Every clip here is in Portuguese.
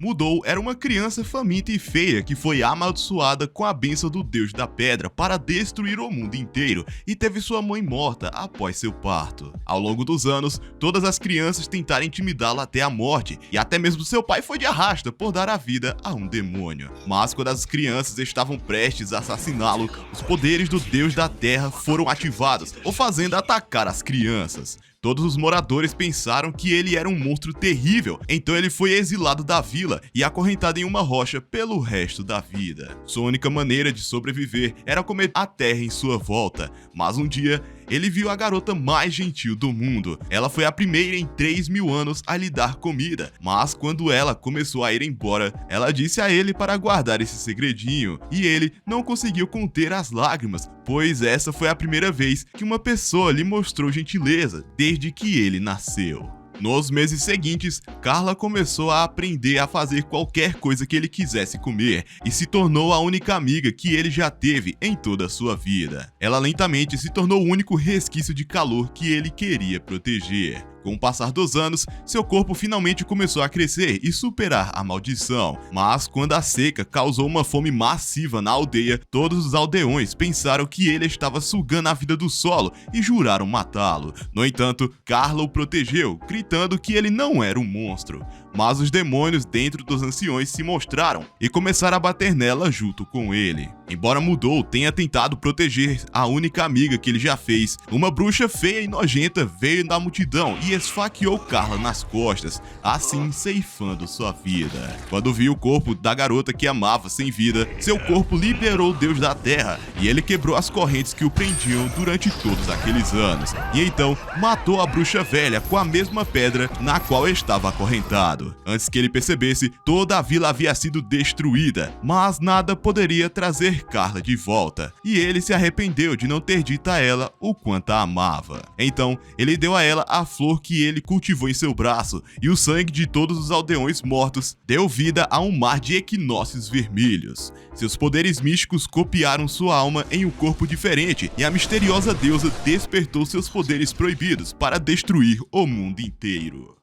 Mudou era uma criança faminta e feia que foi amaldiçoada com a bênção do Deus da Pedra para destruir o mundo inteiro e teve sua mãe morta após seu parto. Ao longo dos anos, todas as crianças tentaram intimidá-la até a morte e até mesmo seu pai foi de arrasta por dar a vida a um demônio. Mas quando as crianças estavam prestes a assassiná-lo, os poderes do Deus da Terra foram ativados, o fazendo atacar as crianças. Todos os moradores pensaram que ele era um monstro terrível, então ele foi exilado da vila e acorrentado em uma rocha pelo resto da vida. Sua única maneira de sobreviver era comer a terra em sua volta, mas um dia ele viu a garota mais gentil do mundo. Ela foi a primeira em 3.000 anos a lhe dar comida, mas quando ela começou a ir embora, ela disse a ele para guardar esse segredinho, e ele não conseguiu conter as lágrimas, pois essa foi a primeira vez que uma pessoa lhe mostrou gentileza desde que ele nasceu. Nos meses seguintes, Carla começou a aprender a fazer qualquer coisa que ele quisesse comer e se tornou a única amiga que ele já teve em toda a sua vida. Ela lentamente se tornou o único resquício de calor que ele queria proteger. Com o passar dos anos, seu corpo finalmente começou a crescer e superar a maldição. Mas quando a seca causou uma fome massiva na aldeia, todos os aldeões pensaram que ele estava sugando a vida do solo e juraram matá-lo. No entanto, Carla o protegeu, gritando que ele não era um monstro. Mas os demônios dentro dos anciões se mostraram e começaram a bater nela junto com ele. Embora Mudou tenha tentado proteger a única amiga que ele já fez, uma bruxa feia e nojenta veio da multidão e esfaqueou Carla nas costas, assim ceifando sua vida. Quando viu o corpo da garota que amava sem vida, seu corpo liberou o Deus da Terra e ele quebrou as correntes que o prendiam durante todos aqueles anos. E então matou a bruxa velha com a mesma pedra na qual estava acorrentado. Antes que ele percebesse, toda a vila havia sido destruída, mas nada poderia trazer Carla de volta, e ele se arrependeu de não ter dito a ela o quanto a amava. Então, ele deu a ela a flor que ele cultivou em seu braço, e o sangue de todos os aldeões mortos deu vida a um mar de equinócios vermelhos. Seus poderes místicos copiaram sua alma em um corpo diferente, e a misteriosa deusa despertou seus poderes proibidos para destruir o mundo inteiro.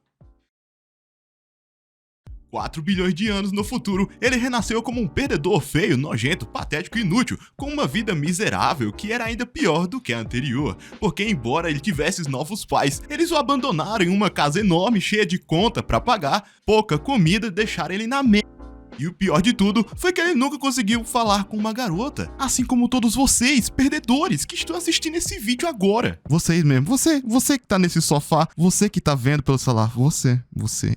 4 bilhões de anos no futuro, ele renasceu como um perdedor feio, nojento, patético e inútil, com uma vida miserável que era ainda pior do que a anterior, porque embora ele tivesse novos pais, eles o abandonaram em uma casa enorme cheia de conta pra pagar, pouca comida e deixaram ele na merda. E o pior de tudo foi que ele nunca conseguiu falar com uma garota. Assim como todos vocês, perdedores, que estão assistindo esse vídeo agora. Vocês mesmo, você que tá nesse sofá, você que tá vendo pelo celular, você,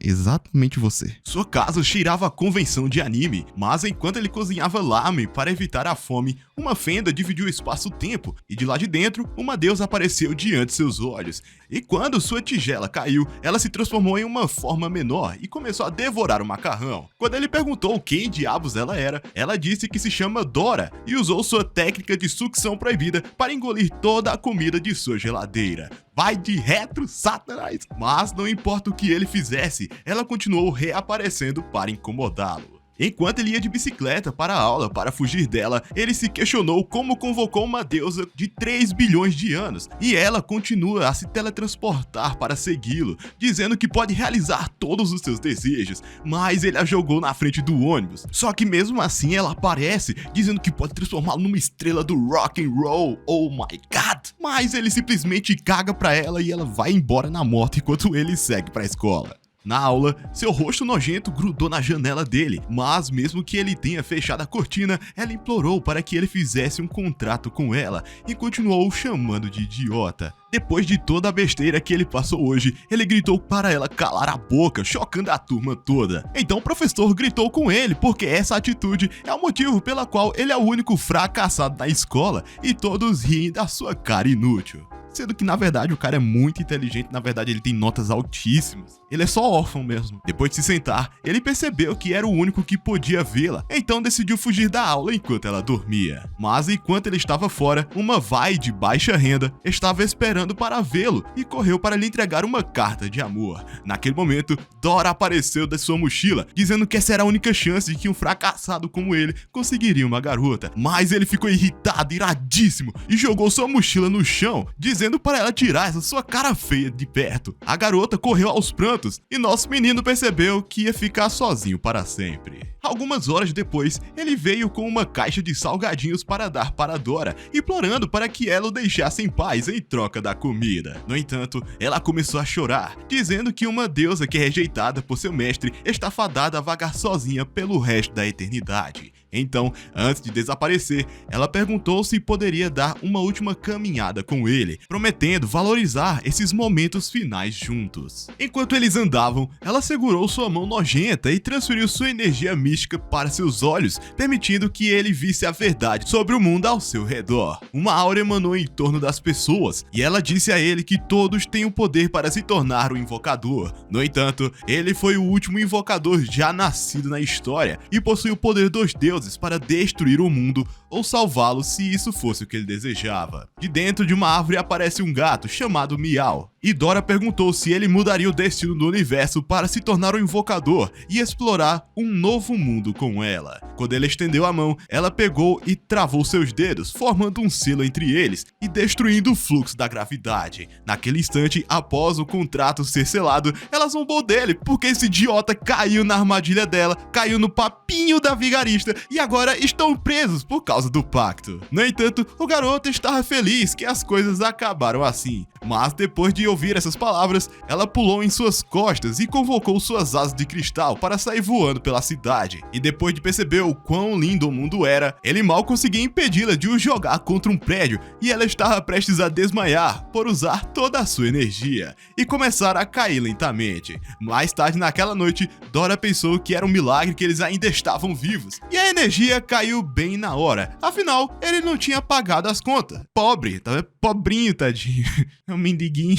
exatamente você. Sua casa cheirava a convenção de anime, mas enquanto ele cozinhava lamen para evitar a fome, uma fenda dividiu o espaço-tempo e de lá de dentro, uma deusa apareceu diante de seus olhos. E quando sua tigela caiu, ela se transformou em uma forma menor e começou a devorar o macarrão. Quando ele perguntou quem diabos ela era, ela disse que se chama Dora e usou sua técnica de sucção proibida para engolir toda a comida de sua geladeira. Vai de retro, Satanás! Mas não importa o que ele fizesse, ela continuou reaparecendo para incomodá-lo. Enquanto ele ia de bicicleta para a aula para fugir dela, ele se questionou como convocou uma deusa de 3 bilhões de anos, e ela continua a se teletransportar para segui-lo, dizendo que pode realizar todos os seus desejos, mas ele a jogou na frente do ônibus. Só que mesmo assim ela aparece, dizendo que pode transformá-lo numa estrela do rock and roll, oh my god! Mas ele simplesmente caga pra ela e ela vai embora na moto enquanto ele segue pra escola. Na aula, seu rosto nojento grudou na janela dele, mas mesmo que ele tenha fechado a cortina, ela implorou para que ele fizesse um contrato com ela e continuou o chamando de idiota. Depois de toda a besteira que ele passou hoje, ele gritou para ela calar a boca, chocando a turma toda. Então o professor gritou com ele, porque essa atitude é o motivo pela qual ele é o único fracassado na escola e todos riem da sua cara inútil. Sendo que, na verdade, o cara é muito inteligente, na verdade, ele tem notas altíssimas. Ele é só órfão mesmo. Depois de se sentar, ele percebeu que era o único que podia vê-la, então decidiu fugir da aula enquanto ela dormia. Mas enquanto ele estava fora, uma vai de baixa renda estava esperando esperando para vê-lo e correu para lhe entregar uma carta de amor. Naquele momento, Dora apareceu da sua mochila, dizendo que essa era a única chance de que um fracassado como ele conseguiria uma garota. Mas ele ficou irritado, iradíssimo, e jogou sua mochila no chão, dizendo para ela tirar essa sua cara feia de perto. A garota correu aos prantos e nosso menino percebeu que ia ficar sozinho para sempre. Algumas horas depois, ele veio com uma caixa de salgadinhos para dar para Dora, implorando para que ela o deixasse em paz em troca da comida. No entanto, ela começou a chorar, dizendo que uma deusa que é rejeitada por seu mestre está fadada a vagar sozinha pelo resto da eternidade. Então, antes de desaparecer, ela perguntou se poderia dar uma última caminhada com ele, prometendo valorizar esses momentos finais juntos. Enquanto eles andavam, ela segurou sua mão nojenta e transferiu sua energia mística para seus olhos, permitindo que ele visse a verdade sobre o mundo ao seu redor. Uma aura emanou em torno das pessoas, e ela disse a ele que todos têm o poder para se tornar um invocador. No entanto, ele foi o último invocador já nascido na história, e possui o poder dos deuses para destruir o mundo ou salvá-lo se isso fosse o que ele desejava. De dentro de uma árvore aparece um gato chamado Miau, e Dora perguntou se ele mudaria o destino do universo para se tornar um invocador e explorar um novo mundo com ela. Quando ele estendeu a mão, ela pegou e travou seus dedos, formando um selo entre eles e destruindo o fluxo da gravidade. Naquele instante, após o contrato ser selado, ela zombou dele, porque esse idiota caiu na armadilha dela, caiu no papinho da vigarista e agora estão presos por causa do pacto. No entanto, o garoto estava feliz que as coisas acabaram assim, mas depois de ouvir essas palavras, ela pulou em suas costas e convocou suas asas de cristal para sair voando pela cidade. E depois de perceber o quão lindo o mundo era, ele mal conseguia impedi-la de o jogar contra um prédio e ela estava prestes a desmaiar por usar toda a sua energia e começar a cair lentamente. Mais tarde naquela noite, Dora pensou que era um milagre que eles ainda estavam vivos e a energia caiu bem na hora, afinal ele não tinha pagado as contas. Pobre, tava pobrinho, tadinho. É um mendiguinho.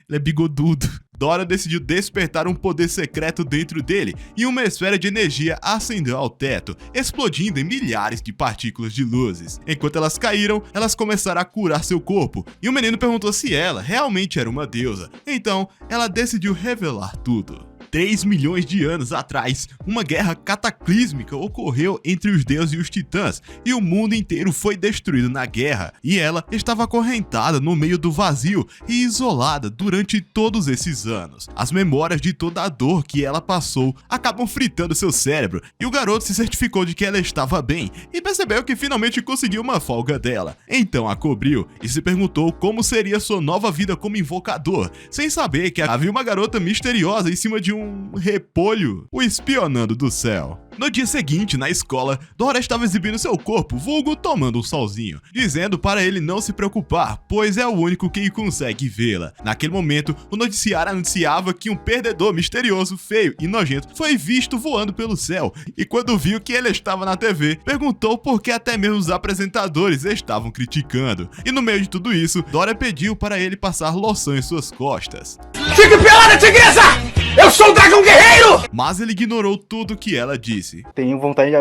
Ele é bigodudo. Dora decidiu despertar um poder secreto dentro dele e uma esfera de energia acendeu ao teto, explodindo em milhares de partículas de luzes. Enquanto elas caíram, elas começaram a curar seu corpo e o menino perguntou se ela realmente era uma deusa. Então, ela decidiu revelar tudo. 3 milhões de anos atrás, uma guerra cataclísmica ocorreu entre os deuses e os titãs, e o mundo inteiro foi destruído na guerra, e ela estava acorrentada no meio do vazio e isolada durante todos esses anos. As memórias de toda a dor que ela passou acabam fritando seu cérebro, e o garoto se certificou de que ela estava bem, e percebeu que finalmente conseguiu uma folga dela. Então a cobriu, e se perguntou como seria sua nova vida como invocador, sem saber que havia uma garota misteriosa em cima de um repolho o espionando do céu. No dia seguinte, na escola, Dora estava exibindo seu corpo, vulgo tomando um solzinho, dizendo para ele não se preocupar, pois é o único que consegue vê-la. Naquele momento, o noticiário anunciava que um perdedor misterioso, feio e nojento foi visto voando pelo céu, e quando viu que ele estava na TV, perguntou por que até mesmo os apresentadores estavam criticando. E no meio de tudo isso, Dora pediu para ele passar loção em suas costas. Fique pelada, tigresa! Eu sou o dragão guerreiro! Mas ele ignorou tudo que ela disse. Tenho vontade de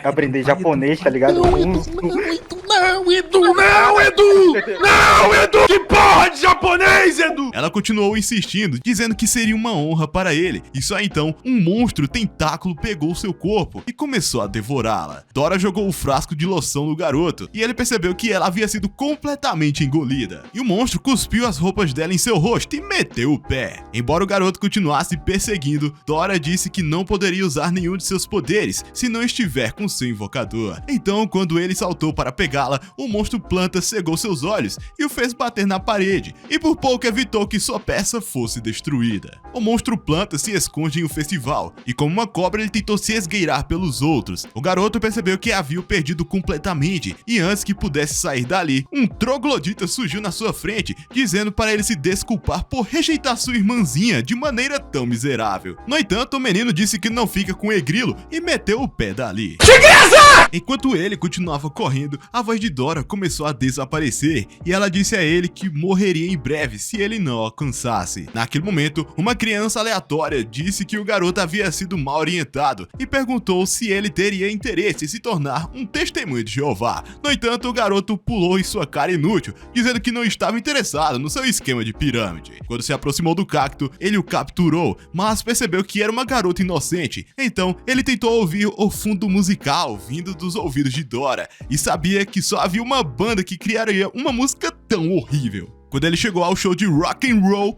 aprender japonês, tá ligado? Não, Edu! Não, Edu! Não, Edu! Que porra de japonês, Edu! Ela continuou insistindo, dizendo que seria uma honra para ele, e só então, um monstro tentáculo pegou seu corpo e começou a devorá-la. Dora jogou o frasco de loção no garoto, e ele percebeu que ela havia sido completamente engolida. E o monstro cuspiu as roupas dela em seu rosto e meteu o pé. Embora o garoto continuasse perseguindo, Dora disse que não poderia usar nenhum de seus poderes se não estiver com seu invocador. Então, quando ele saltou para pegá-la, o monstro planta cegou seus olhos e o fez bater na parede, e por pouco evitou que sua peça fosse destruída. O monstro planta se esconde em um festival, e como uma cobra ele tentou se esgueirar pelos outros. O garoto percebeu que havia o perdido completamente, e antes que pudesse sair dali, um troglodita surgiu na sua frente, dizendo para ele se desculpar por rejeitar sua irmãzinha de maneira tão miserável. No entanto, o menino disse que não fica com Egrilo e meteu o pé dali. Tigresa! Enquanto ele continuava correndo, a voz de Dora começou a desaparecer e ela disse a ele que morreria em breve se ele não alcançasse. Naquele momento, uma criança aleatória disse que o garoto havia sido mal orientado e perguntou se ele teria interesse em se tornar um testemunho de Jeová. No entanto, o garoto pulou em sua cara inútil, dizendo que não estava interessado no seu esquema de pirâmide. Quando se aproximou do cacto, ele o capturou, mas percebeu que era uma garota inocente. Então, ele tentou ouvir o fundo musical vindo dos ouvidos de Dora e sabia que só havia uma banda que criaria uma música tão horrível. Quando ele chegou ao show de rock and roll,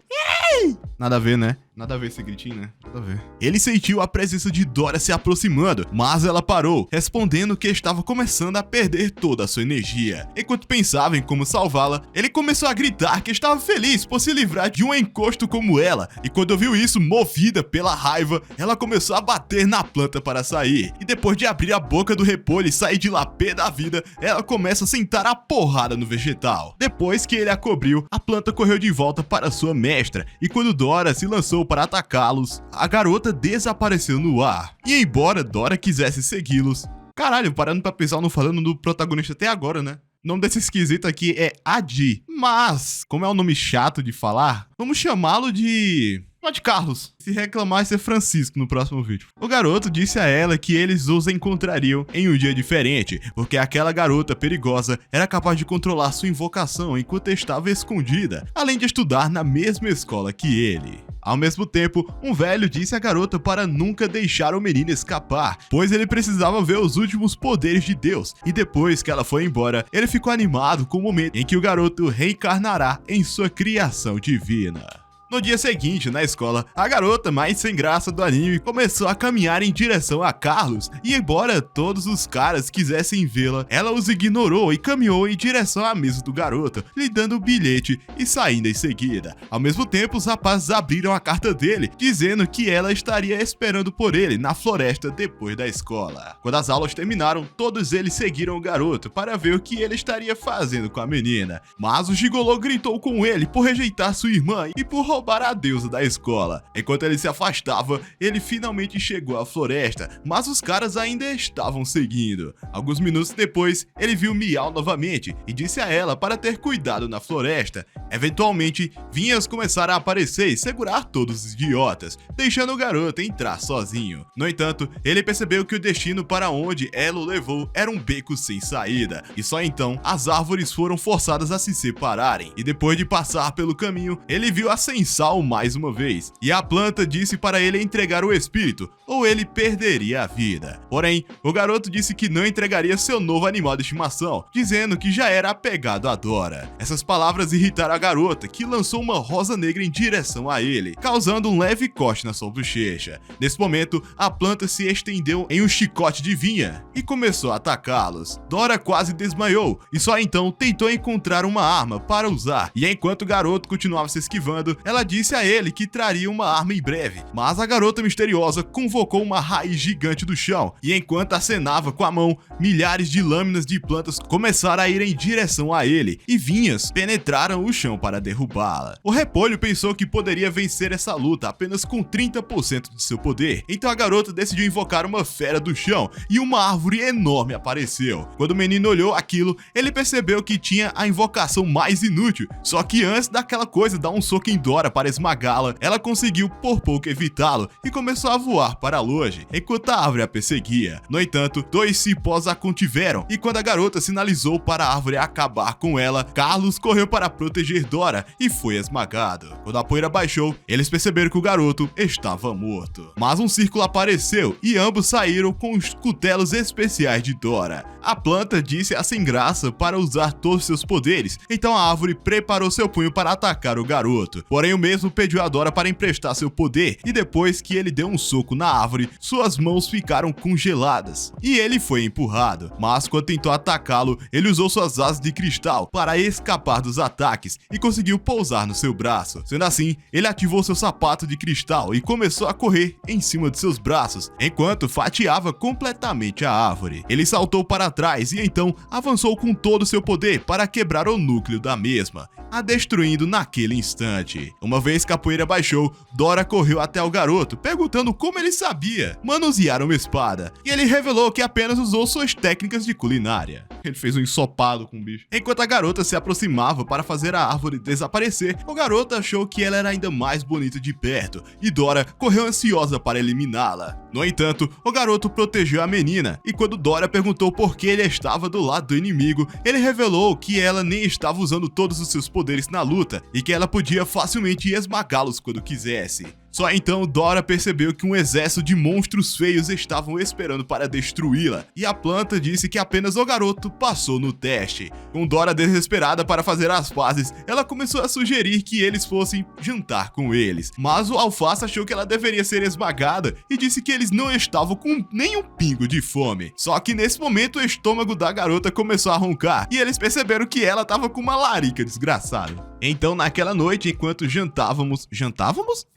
nada a ver, né? Nada a ver esse gritinho, né? Nada a ver. Ele sentiu a presença de Dora se aproximando, mas ela parou, respondendo que estava começando a perder toda a sua energia. Enquanto pensava em como salvá-la, ele começou a gritar que estava feliz por se livrar de um encosto como ela. E quando ouviu isso, movida pela raiva, ela começou a bater na planta para sair. E depois de abrir a boca do repolho e sair de lá pé da vida, ela começa a sentar a porrada no vegetal. Depois que ele a cobriu, a planta correu de volta para sua mestra. E quando Dora se lançou para atacá-los, a garota desapareceu no ar. E embora Dora quisesse segui-los... Caralho, parando pra pensar, não falando do protagonista até agora, né? O nome desse esquisito aqui é Adi. Mas, como é um nome chato de falar, vamos chamá-lo de Carlos. Se reclamar, vai ser Francisco no próximo vídeo. O garoto disse a ela que eles os encontrariam em um dia diferente, porque aquela garota perigosa era capaz de controlar sua invocação enquanto estava escondida, além de estudar na mesma escola que ele. Ao mesmo tempo, um velho disse à garota para nunca deixar o menino escapar, pois ele precisava ver os últimos poderes de Deus, e depois que ela foi embora, ele ficou animado com o momento em que o garoto reencarnará em sua criação divina. No dia seguinte, na escola, a garota mais sem graça do anime começou a caminhar em direção a Carlos, e embora todos os caras quisessem vê-la, ela os ignorou e caminhou em direção à mesa do garoto, lhe dando o bilhete e saindo em seguida. Ao mesmo tempo, os rapazes abriram a carta dele, dizendo que ela estaria esperando por ele na floresta depois da escola. Quando as aulas terminaram, todos eles seguiram o garoto para ver o que ele estaria fazendo com a menina, mas o gigolô gritou com ele por rejeitar sua irmã e por roubar a deusa da escola. Enquanto ele se afastava, ele finalmente chegou à floresta, mas os caras ainda estavam seguindo. Alguns minutos depois, ele viu Miau novamente e disse a ela para ter cuidado na floresta. Eventualmente, vinhas começaram a aparecer e segurar todos os idiotas, deixando o garoto entrar sozinho. No entanto, ele percebeu que o destino para onde ela o levou era um beco sem saída, e só então as árvores foram forçadas a se separarem, e depois de passar pelo caminho, ele viu a Sensal mais uma vez, e a planta disse para ele entregar o espírito, ou ele perderia a vida. Porém, o garoto disse que não entregaria seu novo animal de estimação, dizendo que já era apegado a Dora. Essas palavras irritaram a garota, que lançou uma rosa negra em direção a ele, causando um leve corte na sua bochecha. Nesse momento, a planta se estendeu em um chicote de vinha e começou a atacá-los. Dora quase desmaiou, e só então tentou encontrar uma arma para usar, e enquanto o garoto continuava se esquivando, ela disse a ele que traria uma arma em breve, mas a garota misteriosa convocou uma raiz gigante do chão, e enquanto acenava com a mão, milhares de lâminas de plantas começaram a ir em direção a ele, e vinhas penetraram o chão para derrubá-la. O repolho pensou que poderia vencer essa luta apenas com 30% de seu poder, então a garota decidiu invocar uma fera do chão, e uma árvore enorme apareceu. Quando o menino olhou aquilo, ele percebeu que tinha a invocação mais inútil, só que antes daquela coisa dar um soco em Dora para esmagá-la, ela conseguiu por pouco evitá-lo e começou a voar para longe, enquanto a árvore a perseguia. No entanto, dois cipós a contiveram, e quando a garota sinalizou para a árvore acabar com ela, Carlos correu para proteger Dora e foi esmagado. Quando a poeira baixou, eles perceberam que o garoto estava morto. Mas um círculo apareceu e ambos saíram com os cutelos especiais de Dora. A planta disse a sem graça para usar todos seus poderes, então a árvore preparou seu punho para atacar o garoto. Porém, o mesmo pediu a Dora para emprestar seu poder, e depois que ele deu um soco na árvore, suas mãos ficaram congeladas, e ele foi empurrado. Mas quando tentou atacá-lo, ele usou suas asas de cristal para escapar dos ataques, e conseguiu pousar no seu braço. Sendo assim, ele ativou seu sapato de cristal e começou a correr em cima de seus braços, enquanto fatiava completamente a árvore. Ele saltou para trás e então avançou com todo seu poder para quebrar o núcleo da mesma, a destruindo naquele instante. Uma vez que a poeira baixou, Dora correu até o garoto, perguntando como ele sabia manusear uma espada, e ele revelou que apenas usou suas técnicas de culinária. Ele fez um ensopado com o bicho. Enquanto a garota se aproximava para fazer a árvore desaparecer, o garoto achou que ela era ainda mais bonita de perto e Dora correu ansiosa para eliminá-la. No entanto, o garoto protegeu a menina e quando Dora perguntou por que ele estava do lado do inimigo, ele revelou que ela nem estava usando todos os seus poderes na luta e que ela podia facilmente esmagá-los quando quisesse. Só então Dora percebeu que um exército de monstros feios estavam esperando para destruí-la, e a planta disse que apenas o garoto passou no teste. Com Dora desesperada para fazer as pazes, ela começou a sugerir que eles fossem jantar com eles, mas o alface achou que ela deveria ser esmagada e disse que eles não estavam com nenhum pingo de fome. Só que nesse momento o estômago da garota começou a roncar, e eles perceberam que ela estava com uma larica desgraçada. Então naquela noite, enquanto jantávamos...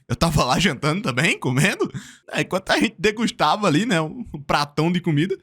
Eu tava lá jantando também, comendo. Enquanto a gente degustava ali, né, um pratão de comida.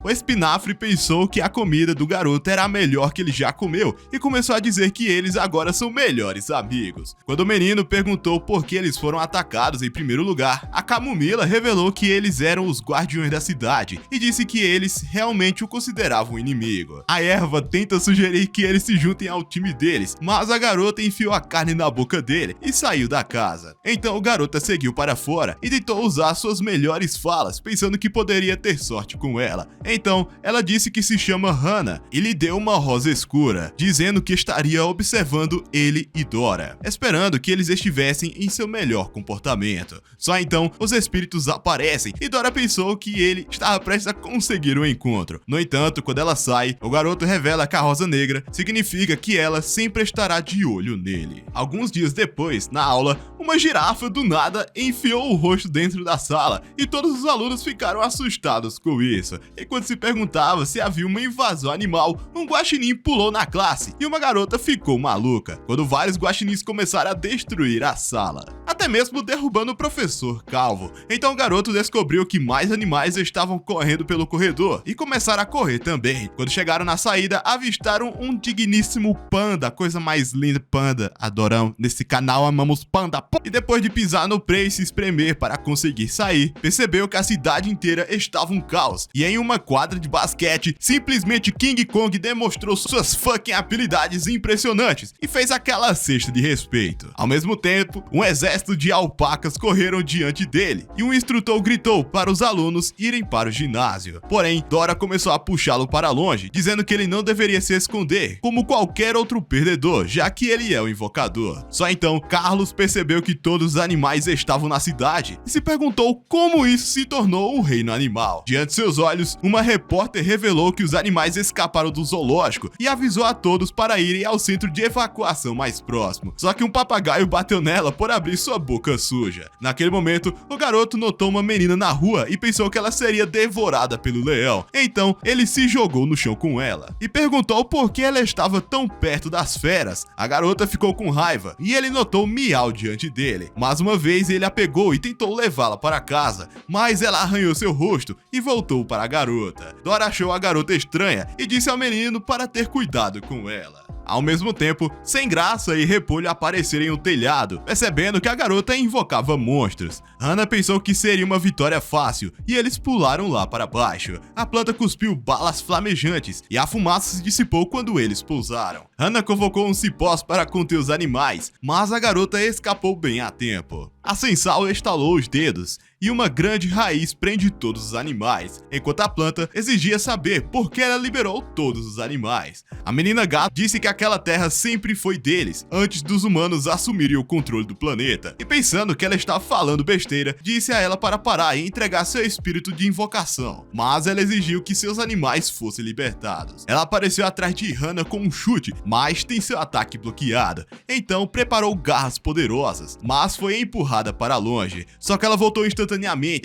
O espinafre pensou que a comida do garoto era a melhor que ele já comeu e começou a dizer que eles agora são melhores amigos. Quando o menino perguntou por que eles foram atacados em primeiro lugar, a camomila revelou que eles eram os guardiões da cidade e disse que eles realmente o consideravam inimigo. A erva tenta sugerir que eles se juntem ao time deles, mas a garota enfiou a carne na boca dele e saiu da casa. Então o garoto seguiu para fora e tentou usar suas melhores falas, pensando que poderia ter sorte com ela. Então, ela disse que se chama Hannah e lhe deu uma rosa escura, dizendo que estaria observando ele e Dora, esperando que eles estivessem em seu melhor comportamento. Só então, os espíritos aparecem e Dora pensou que ele estava prestes a conseguir o encontro. No entanto, quando ela sai, o garoto revela que a rosa negra significa que ela sempre estará de olho nele. Alguns dias depois, na aula, uma girafa do nada enfiou o rosto dentro da sala e todos os alunos ficaram assustados com isso. Enquanto se perguntava se havia uma invasão animal, um guaxinim pulou na classe e uma garota ficou maluca, quando vários guaxinins começaram a destruir a sala, até mesmo derrubando o professor Calvo. Então o garoto descobriu que mais animais estavam correndo pelo corredor e começaram a correr também. Quando chegaram na saída, avistaram um digníssimo panda, coisa mais linda, panda, adoramos, nesse canal amamos panda. E depois de pisar no prey e se espremer para conseguir sair, percebeu que a cidade inteira estava um caos, e em uma quadra de basquete, simplesmente King Kong demonstrou suas fucking habilidades impressionantes e fez aquela cesta de respeito. Ao mesmo tempo, um exército de alpacas correram diante dele, e um instrutor gritou para os alunos irem para o ginásio. Porém, Dora começou a puxá-lo para longe, dizendo que ele não deveria se esconder, como qualquer outro perdedor, já que ele é o invocador. Só então, Carlos percebeu que todos os animais estavam na cidade e se perguntou como isso se tornou o reino animal. Diante de seus olhos, uma repórter revelou que os animais escaparam do zoológico e avisou a todos para irem ao centro de evacuação mais próximo. Só que um papagaio bateu nela por abrir sua boca suja. Naquele momento, o garoto notou uma menina na rua e pensou que ela seria devorada pelo leão. Então, ele se jogou no chão com ela e perguntou por que ela estava tão perto das feras. A garota ficou com raiva e ele notou Miau diante dele. Mais uma vez, ele a pegou e tentou levá-la para casa, mas ela arranhou seu rosto e voltou para a garota. Dora achou a garota estranha e disse ao menino para ter cuidado com ela. Ao mesmo tempo, Sem Graça e Repolho apareceram em um telhado, percebendo que a garota invocava monstros. Hannah pensou que seria uma vitória fácil e eles pularam lá para baixo. A planta cuspiu balas flamejantes e a fumaça se dissipou quando eles pousaram. Hannah convocou uns cipós para conter os animais, mas a garota escapou bem a tempo. A Sensal estalou os dedos e uma grande raiz prende todos os animais, enquanto a planta exigia saber por que ela liberou todos os animais. A menina gato disse que aquela terra sempre foi deles, antes dos humanos assumirem o controle do planeta, e pensando que ela estava falando besteira, disse a ela para parar e entregar seu espírito de invocação, mas ela exigiu que seus animais fossem libertados. Ela apareceu atrás de Hannah com um chute, mas tem seu ataque bloqueado, então preparou garras poderosas, mas foi empurrada para longe, só que ela voltou instantaneamente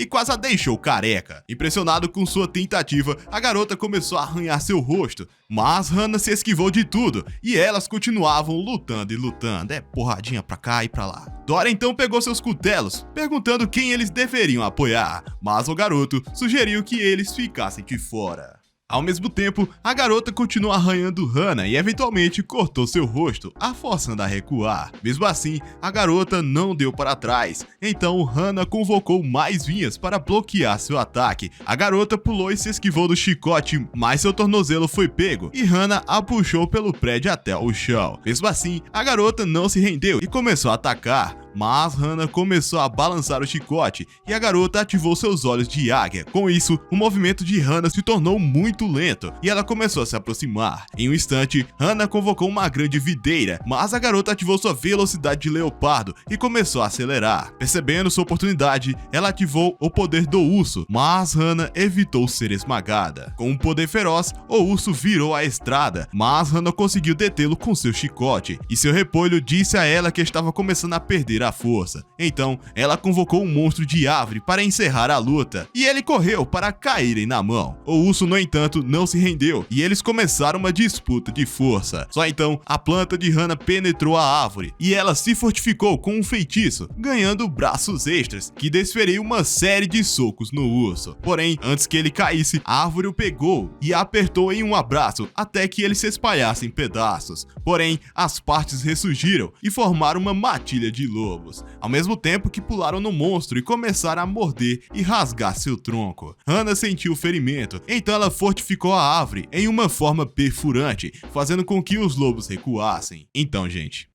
e quase a deixou careca. Impressionado com sua tentativa, a garota começou a arranhar seu rosto, mas Hannah se esquivou de tudo e elas continuavam lutando e lutando, porradinha pra cá e pra lá. Dora então pegou seus cutelos, perguntando quem eles deveriam apoiar, mas o garoto sugeriu que eles ficassem de fora. Ao mesmo tempo, a garota continuou arranhando Hana e eventualmente cortou seu rosto, a forçando a recuar. Mesmo assim, a garota não deu para trás, então Hana convocou mais vinhas para bloquear seu ataque. A garota pulou e se esquivou do chicote, mas seu tornozelo foi pego e Hana a puxou pelo prédio até o chão. Mesmo assim, a garota não se rendeu e começou a atacar, mas Hana começou a balançar o chicote e a garota ativou seus olhos de águia. Com isso, o movimento de Hana se tornou muito lento e ela começou a se aproximar. Em um instante, Hana convocou uma grande videira, mas a garota ativou sua velocidade de leopardo e começou a acelerar. Percebendo sua oportunidade, ela ativou o poder do urso, mas Hana evitou ser esmagada. Com um poder feroz, o urso virou a estrada, mas Hana conseguiu detê-lo com seu chicote, e seu repolho disse a ela que estava começando a perder a força. Então, ela convocou um monstro de árvore para encerrar a luta, e ele correu para caírem na mão. O urso, no entanto, não se rendeu, e eles começaram uma disputa de força. Só então, a planta de Hana penetrou a árvore, e ela se fortificou com um feitiço, ganhando braços extras, que desferiu uma série de socos no urso. Porém, antes que ele caísse, a árvore o pegou e a apertou em um abraço, até que ele se espalhasse em pedaços. Porém, as partes ressurgiram e formaram uma matilha de lobos, ao mesmo tempo que pularam no monstro e começaram a morder e rasgar seu tronco. Hana sentiu o ferimento, então ela fortificou a árvore em uma forma perfurante, fazendo com que os lobos recuassem. Então, gente,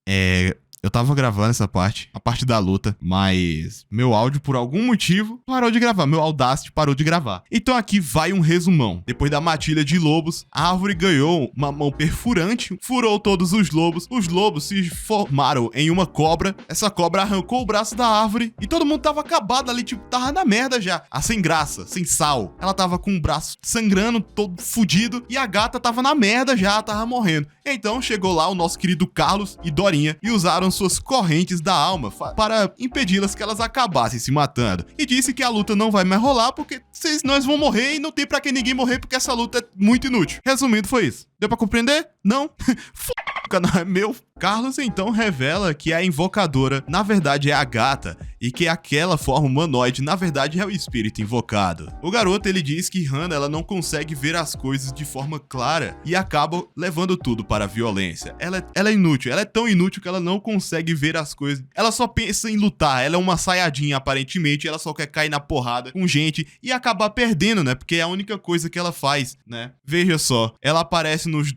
eu tava gravando essa parte, a parte da luta, mas meu áudio, por algum motivo, parou de gravar. Meu Audacity parou de gravar. Então aqui vai um resumão. Depois da matilha de lobos, a árvore ganhou uma mão perfurante, furou todos os lobos se formaram em uma cobra, essa cobra arrancou o braço da árvore e todo mundo tava acabado ali, tipo, tava na merda já. Sem graça, sem sal. Ela tava com o braço sangrando, todo fudido, e a gata tava na merda já, tava morrendo. Então chegou lá o nosso querido Carlos e Dorinha e usaram suas correntes da alma para impedi-las que elas acabassem se matando. E disse que a luta não vai mais rolar porque nós vamos morrer e não tem pra que ninguém morrer porque essa luta é muito inútil. Resumindo, foi isso. Deu pra compreender? Não? Não é meu. Carlos então revela que a invocadora na verdade é a gata e que aquela forma humanoide na verdade é o espírito invocado. O garoto ele diz que Hana ela não consegue ver as coisas de forma clara e acaba levando tudo para a violência. Ela é inútil, ela é tão inútil que ela não consegue ver as coisas. Ela só pensa em lutar, ela é uma saiadinha aparentemente, ela só quer cair na porrada com gente e acabar perdendo, né? Porque é a única coisa que ela faz, né? Veja só, ela aparece nos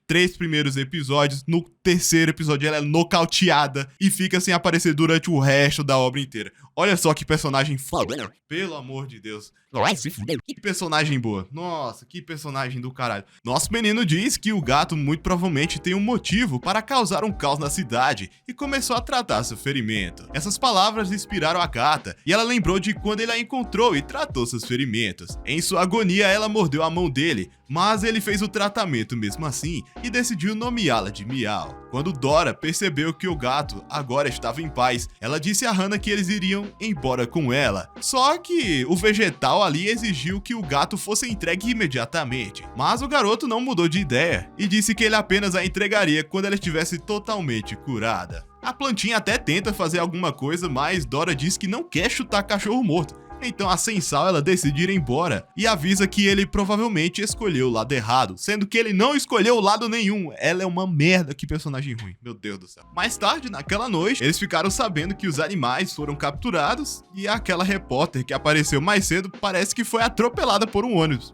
3 primeiros episódios, no terceiro episódio ela é nocauteada e fica sem aparecer durante o resto da obra inteira. Olha só que personagem foda. Pelo amor de Deus. Que personagem boa. Nossa, que personagem do caralho. Nosso menino diz que o gato muito provavelmente tem um motivo para causar um caos na cidade e começou a tratar seu ferimento. Essas palavras inspiraram a gata e ela lembrou de quando ele a encontrou e tratou seus ferimentos. Em sua agonia, ela mordeu a mão dele, mas ele fez o tratamento mesmo assim e decidiu nomeá-la de Miau. Quando Dora percebeu que o gato agora estava em paz, ela disse a Hana que eles iriam embora com ela. Só que o vegetal ali exigiu que o gato fosse entregue imediatamente. Mas o garoto não mudou de ideia e disse que ele apenas a entregaria quando ela estivesse totalmente curada. A plantinha até tenta fazer alguma coisa, mas Dora diz que não quer chutar cachorro morto. Então a Sensal ela decide ir embora e avisa que ele provavelmente escolheu o lado errado, sendo que ele não escolheu o lado nenhum. Ela é uma merda, que personagem ruim, meu Deus do céu. Mais tarde, naquela noite, eles ficaram sabendo que os animais foram capturados e aquela repórter que apareceu mais cedo parece que foi atropelada por um ônibus.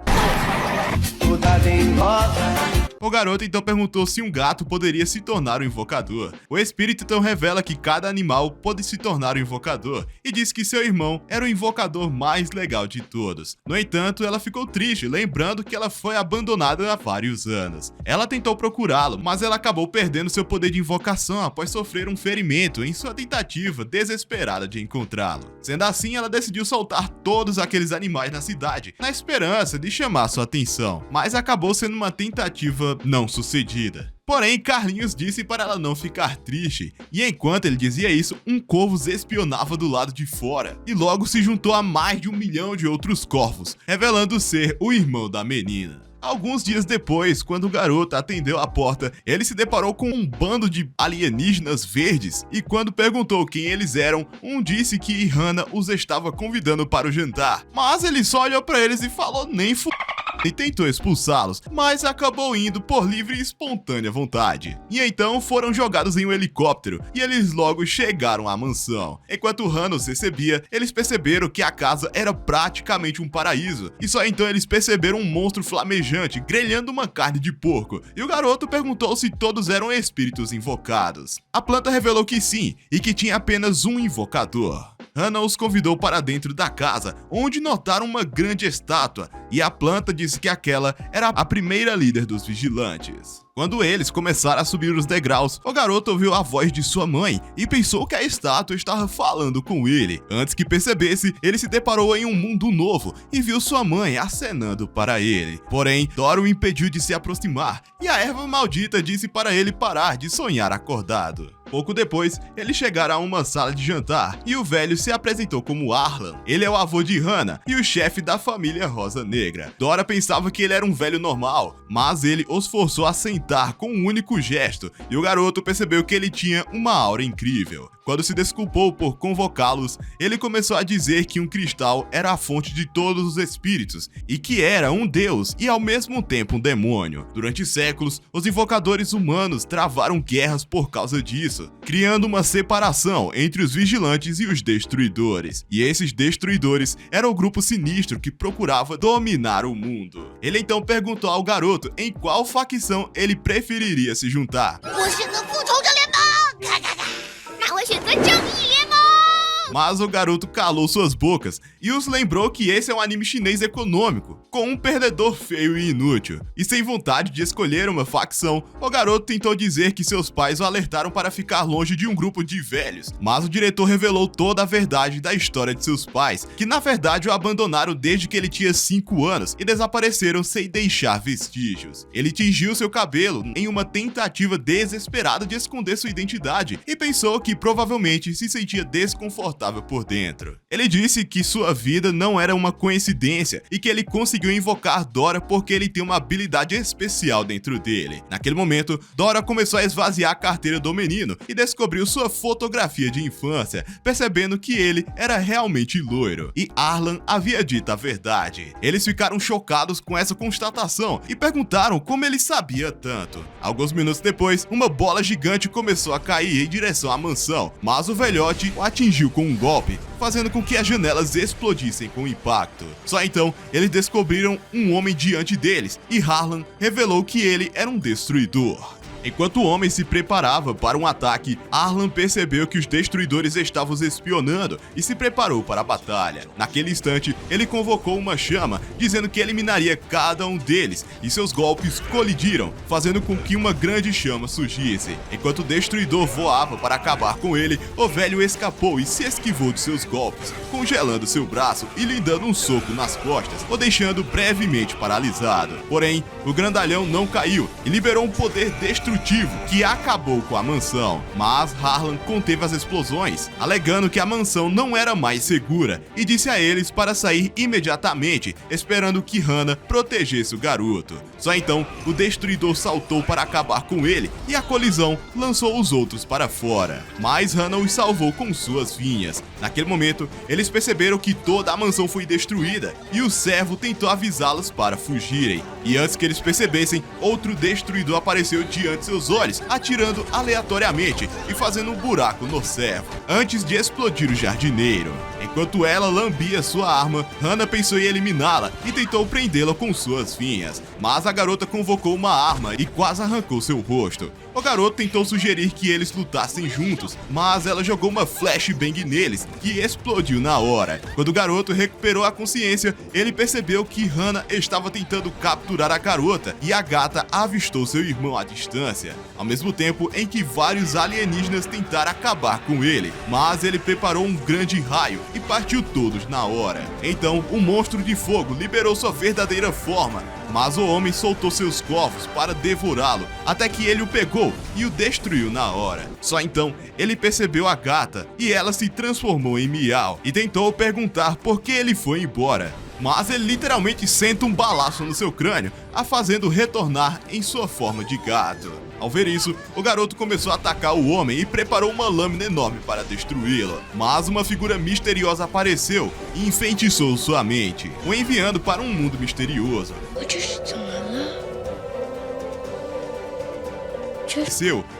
O garoto então perguntou se um gato poderia se tornar um invocador. O espírito então revela que cada animal pode se tornar um invocador e diz que seu irmão era o invocador mais legal de todos. No entanto, ela ficou triste, lembrando que ela foi abandonada há vários anos. Ela tentou procurá-lo, mas ela acabou perdendo seu poder de invocação após sofrer um ferimento em sua tentativa desesperada de encontrá-lo. Sendo assim, ela decidiu soltar todos aqueles animais na cidade, na esperança de chamar sua atenção, mas acabou sendo uma tentativa não sucedida. Porém, Carlinhos disse para ela não ficar triste, e enquanto ele dizia isso, um corvo espionava do lado de fora, e logo se juntou a mais de 1 milhão de outros corvos, revelando ser o irmão da menina. Alguns dias depois, quando o garoto atendeu a porta, ele se deparou com um bando de alienígenas verdes, e quando perguntou quem eles eram, um disse que Hana os estava convidando para o jantar, mas ele só olhou para eles e falou nem f***. e tentou expulsá-los, mas acabou indo por livre e espontânea vontade. E então foram jogados em um helicóptero e eles logo chegaram à mansão. Enquanto Hannah os recebia, eles perceberam que a casa era praticamente um paraíso, e só então eles perceberam um monstro flamejante grelhando uma carne de porco, e o garoto perguntou se todos eram espíritos invocados. A planta revelou que sim, e que tinha apenas um invocador. Hannah os convidou para dentro da casa, onde notaram uma grande estátua, e a planta disse que aquela era a primeira líder dos vigilantes. Quando eles começaram a subir os degraus, o garoto ouviu a voz de sua mãe e pensou que a estátua estava falando com ele. Antes que percebesse, ele se deparou em um mundo novo e viu sua mãe acenando para ele. Porém, Dora o impediu de se aproximar e a erva maldita disse para ele parar de sonhar acordado. Pouco depois, eles chegaram a uma sala de jantar e o velho se apresentou como Arlan. Ele é o avô de Hannah e o chefe da família Rosa Negra. Dora pensava que ele era um velho normal, mas ele os forçou a sentar com um único gesto e o garoto percebeu que ele tinha uma aura incrível. Quando se desculpou por convocá-los, ele começou a dizer que um cristal era a fonte de todos os espíritos e que era um deus e ao mesmo tempo um demônio. Durante séculos, os invocadores humanos travaram guerras por causa disso, criando uma separação entre os vigilantes e os destruidores. E esses destruidores eram o grupo sinistro que procurava dominar o mundo. Ele então perguntou ao garoto em qual facção ele preferiria se juntar. Mas o garoto calou suas bocas e os lembrou que esse é um anime chinês econômico, com um perdedor feio e inútil. E sem vontade de escolher uma facção, o garoto tentou dizer que seus pais o alertaram para ficar longe de um grupo de velhos. Mas o diretor revelou toda a verdade da história de seus pais, que na verdade o abandonaram desde que ele tinha 5 anos e desapareceram sem deixar vestígios. Ele tingiu seu cabelo em uma tentativa desesperada de esconder sua identidade e pensou que provavelmente se sentia desconfortável por dentro. Ele disse que sua vida não era uma coincidência e que ele conseguiu invocar Dora porque ele tem uma habilidade especial dentro dele. Naquele momento, Dora começou a esvaziar a carteira do menino e descobriu sua fotografia de infância, percebendo que ele era realmente loiro. E Arlan havia dito a verdade. Eles ficaram chocados com essa constatação e perguntaram como ele sabia tanto. Alguns minutos depois, uma bola gigante começou a cair em direção à mansão, mas o velhote o atingiu com um golpe, fazendo com que as janelas explodissem com o impacto. Só então, eles descobriram um homem diante deles e Arlan revelou que ele era um destruidor. Enquanto o homem se preparava para um ataque, Arlan percebeu que os destruidores estavam os espionando e se preparou para a batalha. Naquele instante, ele convocou uma chama, dizendo que eliminaria cada um deles, e seus golpes colidiram, fazendo com que uma grande chama surgisse. Enquanto o destruidor voava para acabar com ele, o velho escapou e se esquivou de seus golpes, congelando seu braço e lhe dando um soco nas costas, o deixando brevemente paralisado. Porém, o grandalhão não caiu e liberou um poder destrutivo que acabou com a mansão, mas Arlan conteve as explosões, alegando que a mansão não era mais segura e disse a eles para sair imediatamente, esperando que Hannah protegesse o garoto. Só então, o destruidor saltou para acabar com ele e a colisão lançou os outros para fora, mas Hannah os salvou com suas vinhas. Naquele momento, eles perceberam que toda a mansão foi destruída e o servo tentou avisá-los para fugirem. E antes que eles percebessem, outro destruidor apareceu diante de seus olhos, atirando aleatoriamente e fazendo um buraco no servo, antes de explodir o jardineiro. Enquanto ela lambia sua arma, Hannah pensou em eliminá-la e tentou prendê-la com suas vinhas, mas a garota convocou uma arma e quase arrancou seu rosto. O garoto tentou sugerir que eles lutassem juntos, mas ela jogou uma flashbang neles, que explodiu na hora. Quando o garoto recuperou a consciência, ele percebeu que Hannah estava tentando capturar a garota e a gata avistou seu irmão à distância, ao mesmo tempo em que vários alienígenas tentaram acabar com ele, mas ele preparou um grande raio e partiu todos na hora. Então, o monstro de fogo liberou sua verdadeira forma, mas o homem soltou seus corvos para devorá-lo, até que ele o pegou e o destruiu na hora. Só então, ele percebeu a gata e ela se transformou em Miau e tentou perguntar por que ele foi embora. mas ele literalmente senta um balaço no seu crânio, a fazendo retornar em sua forma de gato. Ao ver isso, o garoto começou a atacar o homem e preparou uma lâmina enorme para destruí-lo. Mas uma figura misteriosa apareceu e enfeitiçou sua mente, o enviando para um mundo misterioso.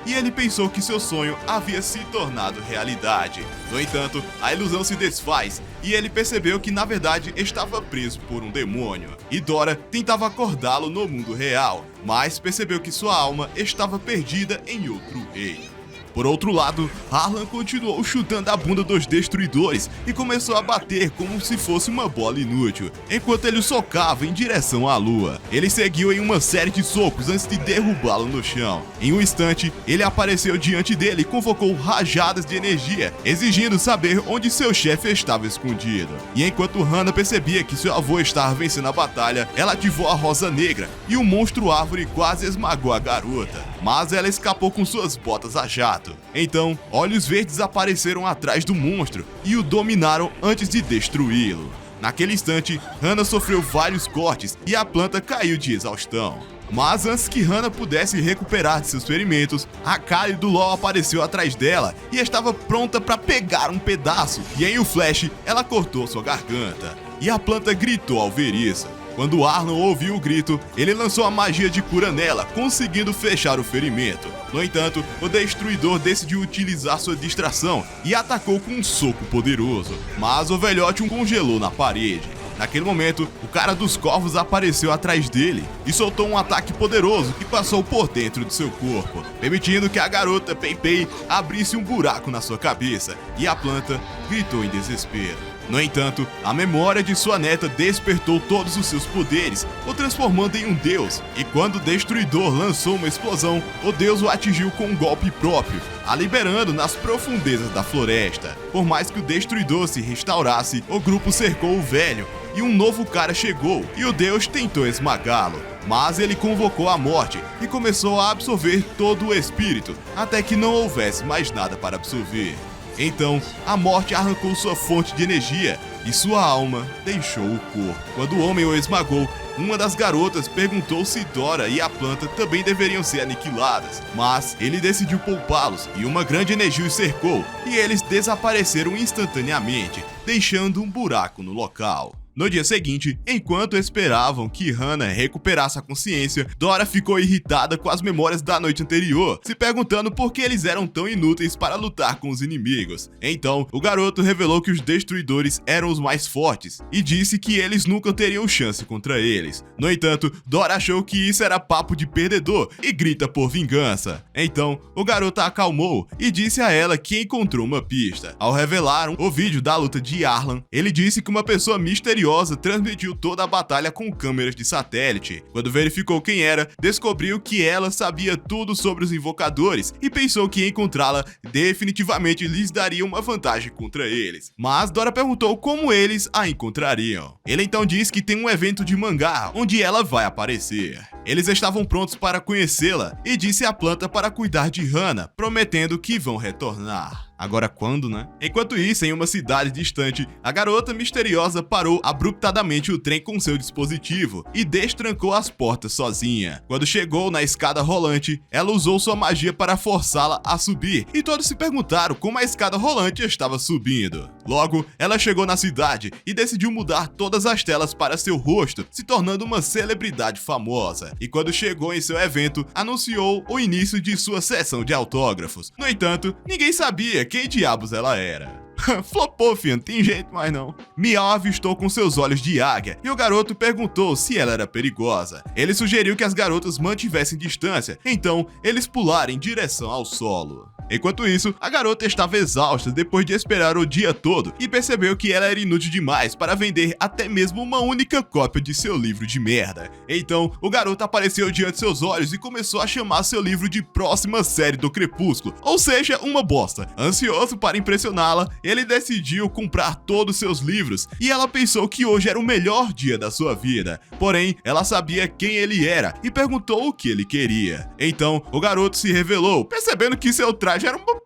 E ele pensou que seu sonho havia se tornado realidade. No entanto, a ilusão se desfaz e ele percebeu que na verdade estava preso por um demônio. E Dora tentava acordá-lo no mundo real, mas percebeu que sua alma estava perdida em outro reino. Por outro lado, Arlan continuou chutando a bunda dos destruidores e começou a bater como se fosse uma bola inútil, enquanto ele o socava em direção à lua. Ele seguiu em uma série de socos antes de derrubá-lo no chão. Em um instante, ele apareceu diante dele e convocou rajadas de energia, exigindo saber onde seu chefe estava escondido. E enquanto Hannah percebia que seu avô estava vencendo a batalha, ela ativou a Rosa Negra e o monstro árvore quase esmagou a garota, mas ela escapou com suas botas a jato. Então, olhos verdes apareceram atrás do monstro e o dominaram antes de destruí-lo. Naquele instante, Hannah sofreu vários cortes e a planta caiu de exaustão. Mas antes que Hannah pudesse recuperar de seus ferimentos, a Kali do LoL apareceu atrás dela e estava pronta para pegar um pedaço, e em um flash, ela cortou sua garganta. E a planta gritou ao ver isso. Quando Arlan ouviu o grito, ele lançou a magia de cura nela, conseguindo fechar o ferimento. No entanto, o Destruidor decidiu utilizar sua distração e atacou com um soco poderoso, mas o velhote o congelou na parede. Naquele momento, o cara dos corvos apareceu atrás dele e soltou um ataque poderoso que passou por dentro de seu corpo, permitindo que a garota Pei abrisse um buraco na sua cabeça, e a planta gritou em desespero. No entanto, a memória de sua neta despertou todos os seus poderes, o transformando em um deus, e quando o Destruidor lançou uma explosão, o deus o atingiu com um golpe próprio, a liberando nas profundezas da floresta. Por mais que o Destruidor se restaurasse, o grupo cercou o velho, e um novo cara chegou, e o deus tentou esmagá-lo. Mas ele convocou a morte e começou a absorver todo o espírito, até que não houvesse mais nada para absorver. Então, a morte arrancou sua fonte de energia e sua alma deixou o corpo. Quando o homem o esmagou, uma das garotas perguntou se Dora e a planta também deveriam ser aniquiladas, mas ele decidiu poupá-los e uma grande energia os cercou e eles desapareceram instantaneamente, deixando um buraco no local. No dia seguinte, enquanto esperavam que Hannah recuperasse a consciência, Dora ficou irritada com as memórias da noite anterior, se perguntando por que eles eram tão inúteis para lutar com os inimigos. Então, o garoto revelou que os destruidores eram os mais fortes e disse que eles nunca teriam chance contra eles. No entanto, Dora achou que isso era papo de perdedor e grita por vingança. Então, o garoto a acalmou e disse a ela que encontrou uma pista. Ao revelar o vídeo da luta de Arlan, ele disse que uma pessoa misteriosa transmitiu toda a batalha com câmeras de satélite. Quando verificou quem era, descobriu que ela sabia tudo sobre os invocadores e pensou que encontrá-la definitivamente lhes daria uma vantagem contra eles. Mas Dora perguntou como eles a encontrariam. Ele então disse que tem um evento de mangá onde ela vai aparecer. Eles estavam prontos para conhecê-la e disse à planta para cuidar de Hannah, prometendo que vão retornar. Agora quando, né? Enquanto isso, em uma cidade distante, a garota misteriosa parou abruptamente o trem com seu dispositivo e destrancou as portas sozinha. Quando chegou na escada rolante, ela usou sua magia para forçá-la a subir, e todos se perguntaram como a escada rolante estava subindo. Logo, ela chegou na cidade e decidiu mudar todas as telas para seu rosto, se tornando uma celebridade famosa. E quando chegou em seu evento, anunciou o início de sua sessão de autógrafos. No entanto, ninguém sabia quem diabos ela era. Flopou, filho, não tem jeito mais não. Miau avistou com seus olhos de águia e o garoto perguntou se ela era perigosa. Ele sugeriu que as garotas mantivessem distância, então eles pularam em direção ao solo. Enquanto isso, a garota estava exausta depois de esperar o dia todo e percebeu que ela era inútil demais para vender até mesmo uma única cópia de seu livro de merda. Então, o garoto apareceu diante de seus olhos e começou a chamar seu livro de Próxima Série do Crepúsculo, ou seja, uma bosta. Ansioso para impressioná-la, ele decidiu comprar todos seus livros e ela pensou que hoje era o melhor dia da sua vida. Porém, ela sabia quem ele era e perguntou o que ele queria. Então, o garoto se revelou, percebendo que seu traje era uma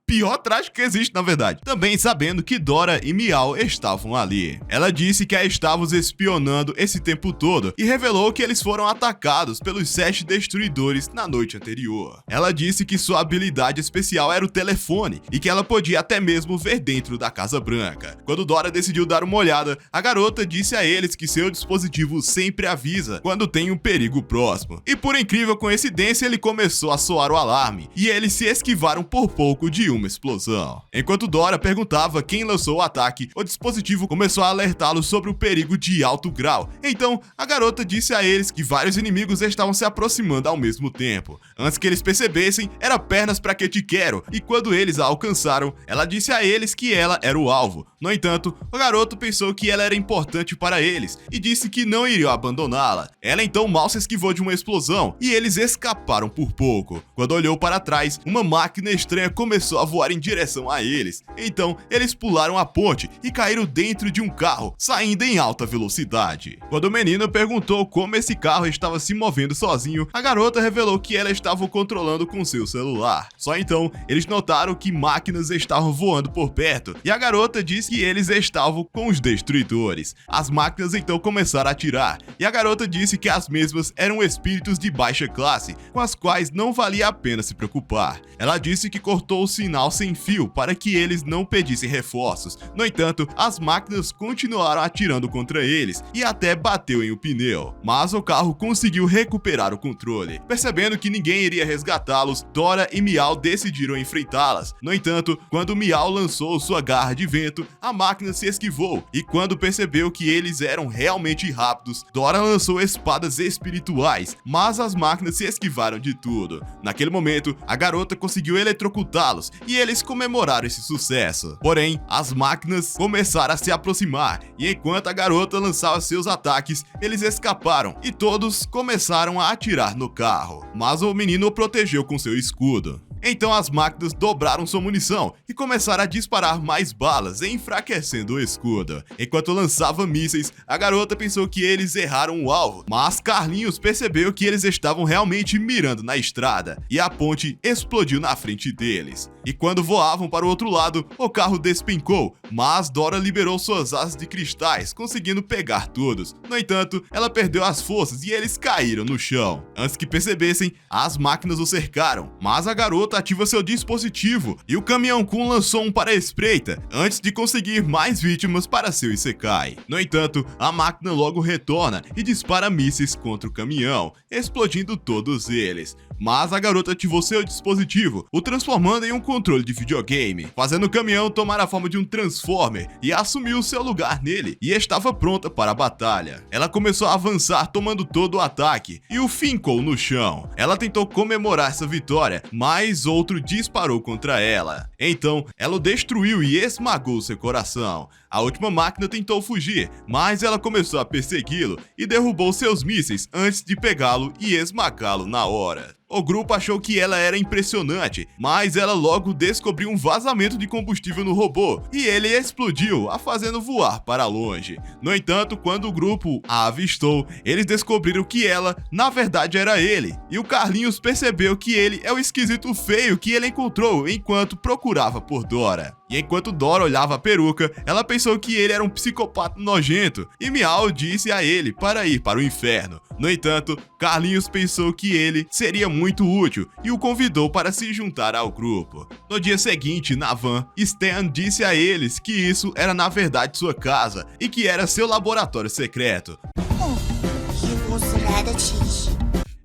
pior traje que existe, na verdade. Também sabendo que Dora e Meow estavam ali. Ela disse que a estava os espionando esse tempo todo e revelou que eles foram atacados pelos 7 destruidores na noite anterior. Ela disse que sua habilidade especial era o telefone e que ela podia até mesmo ver dentro da Casa Branca. Quando Dora decidiu dar uma olhada, a garota disse a eles que seu dispositivo sempre avisa quando tem um perigo próximo. E por incrível coincidência, ele começou a soar o alarme e eles se esquivaram por pouco de uma explosão. Enquanto Dora perguntava quem lançou o ataque, o dispositivo começou a alertá-los sobre o perigo de alto grau. Então, a garota disse a eles que vários inimigos estavam se aproximando ao mesmo tempo. Antes que eles percebessem, era pernas pra que te quero, e quando eles a alcançaram, ela disse a eles que ela era o alvo. No entanto, o garoto pensou que ela era importante para eles e disse que não iriam abandoná-la. Ela então mal se esquivou de uma explosão e eles escaparam por pouco. Quando olhou para trás, uma máquina estranha começou a voar em direção a eles. Então, eles pularam a ponte e caíram dentro de um carro, saindo em alta velocidade. Quando o menino perguntou como esse carro estava se movendo sozinho, a garota revelou que ela estava controlando com seu celular. Só então, eles notaram que máquinas estavam voando por perto e a garota disse que eles estavam com os destruidores. As máquinas então começaram a atirar e a garota disse que as mesmas eram espíritos de baixa classe, com as quais não valia a pena se preocupar. Ela disse que cortou o sinal sem fio para que eles não pedissem reforços. No entanto, as máquinas continuaram atirando contra eles e até bateu em um pneu, mas o carro conseguiu recuperar o controle. Percebendo que ninguém iria resgatá-los, Dora e Meow decidiram enfrentá-las. No entanto, quando Meow lançou sua garra de vento, a máquina se esquivou e quando percebeu que eles eram realmente rápidos, Dora lançou espadas espirituais, mas as máquinas se esquivaram de tudo. Naquele momento, a garota conseguiu eletrocutá-los e eles comemoraram esse sucesso. Porém, as máquinas começaram a se aproximar e enquanto a garota lançava seus ataques, eles escaparam e todos começaram a atirar no carro, mas o menino o protegeu com seu escudo. Então as máquinas dobraram sua munição e começaram a disparar mais balas, enfraquecendo o escudo. Enquanto lançava mísseis, a garota pensou que eles erraram o alvo, mas Carlinhos percebeu que eles estavam realmente mirando na estrada e a ponte explodiu na frente deles. E quando voavam para o outro lado, o carro despencou, mas Dora liberou suas asas de cristais, conseguindo pegar todos. No entanto, ela perdeu as forças e eles caíram no chão. Antes que percebessem, as máquinas o cercaram, mas a garota ativa seu dispositivo e o caminhão Kun lançou um para a espreita antes de conseguir mais vítimas para seu Isekai. No entanto, a máquina logo retorna e dispara mísseis contra o caminhão, explodindo todos eles. Mas a garota ativou seu dispositivo, o transformando em um controle de videogame, fazendo o caminhão tomar a forma de um Transformer e assumiu seu lugar nele e estava pronta para a batalha. Ela começou a avançar tomando todo o ataque e o fincou no chão. Ela tentou comemorar essa vitória, mas outro disparou contra ela. Então, ela o destruiu e esmagou seu coração. A última máquina tentou fugir, mas ela começou a persegui-lo e derrubou seus mísseis antes de pegá-lo e esmagá-lo na hora. O grupo achou que ela era impressionante, mas ela logo descobriu um vazamento de combustível no robô e ele explodiu, a fazendo voar para longe. No entanto, quando o grupo a avistou, eles descobriram que ela, na verdade, era ele, e o Carlinhos percebeu que ele é o esquisito feio que ele encontrou enquanto procurava por Dora. E enquanto Dora olhava a peruca, ela pensou que ele era um psicopata nojento, e Meow disse a ele para ir para o inferno. No entanto, Carlinhos pensou que ele seria muito útil e o convidou para se juntar ao grupo. No dia seguinte, na van, Stan disse a eles que isso era na verdade sua casa e que era seu laboratório secreto.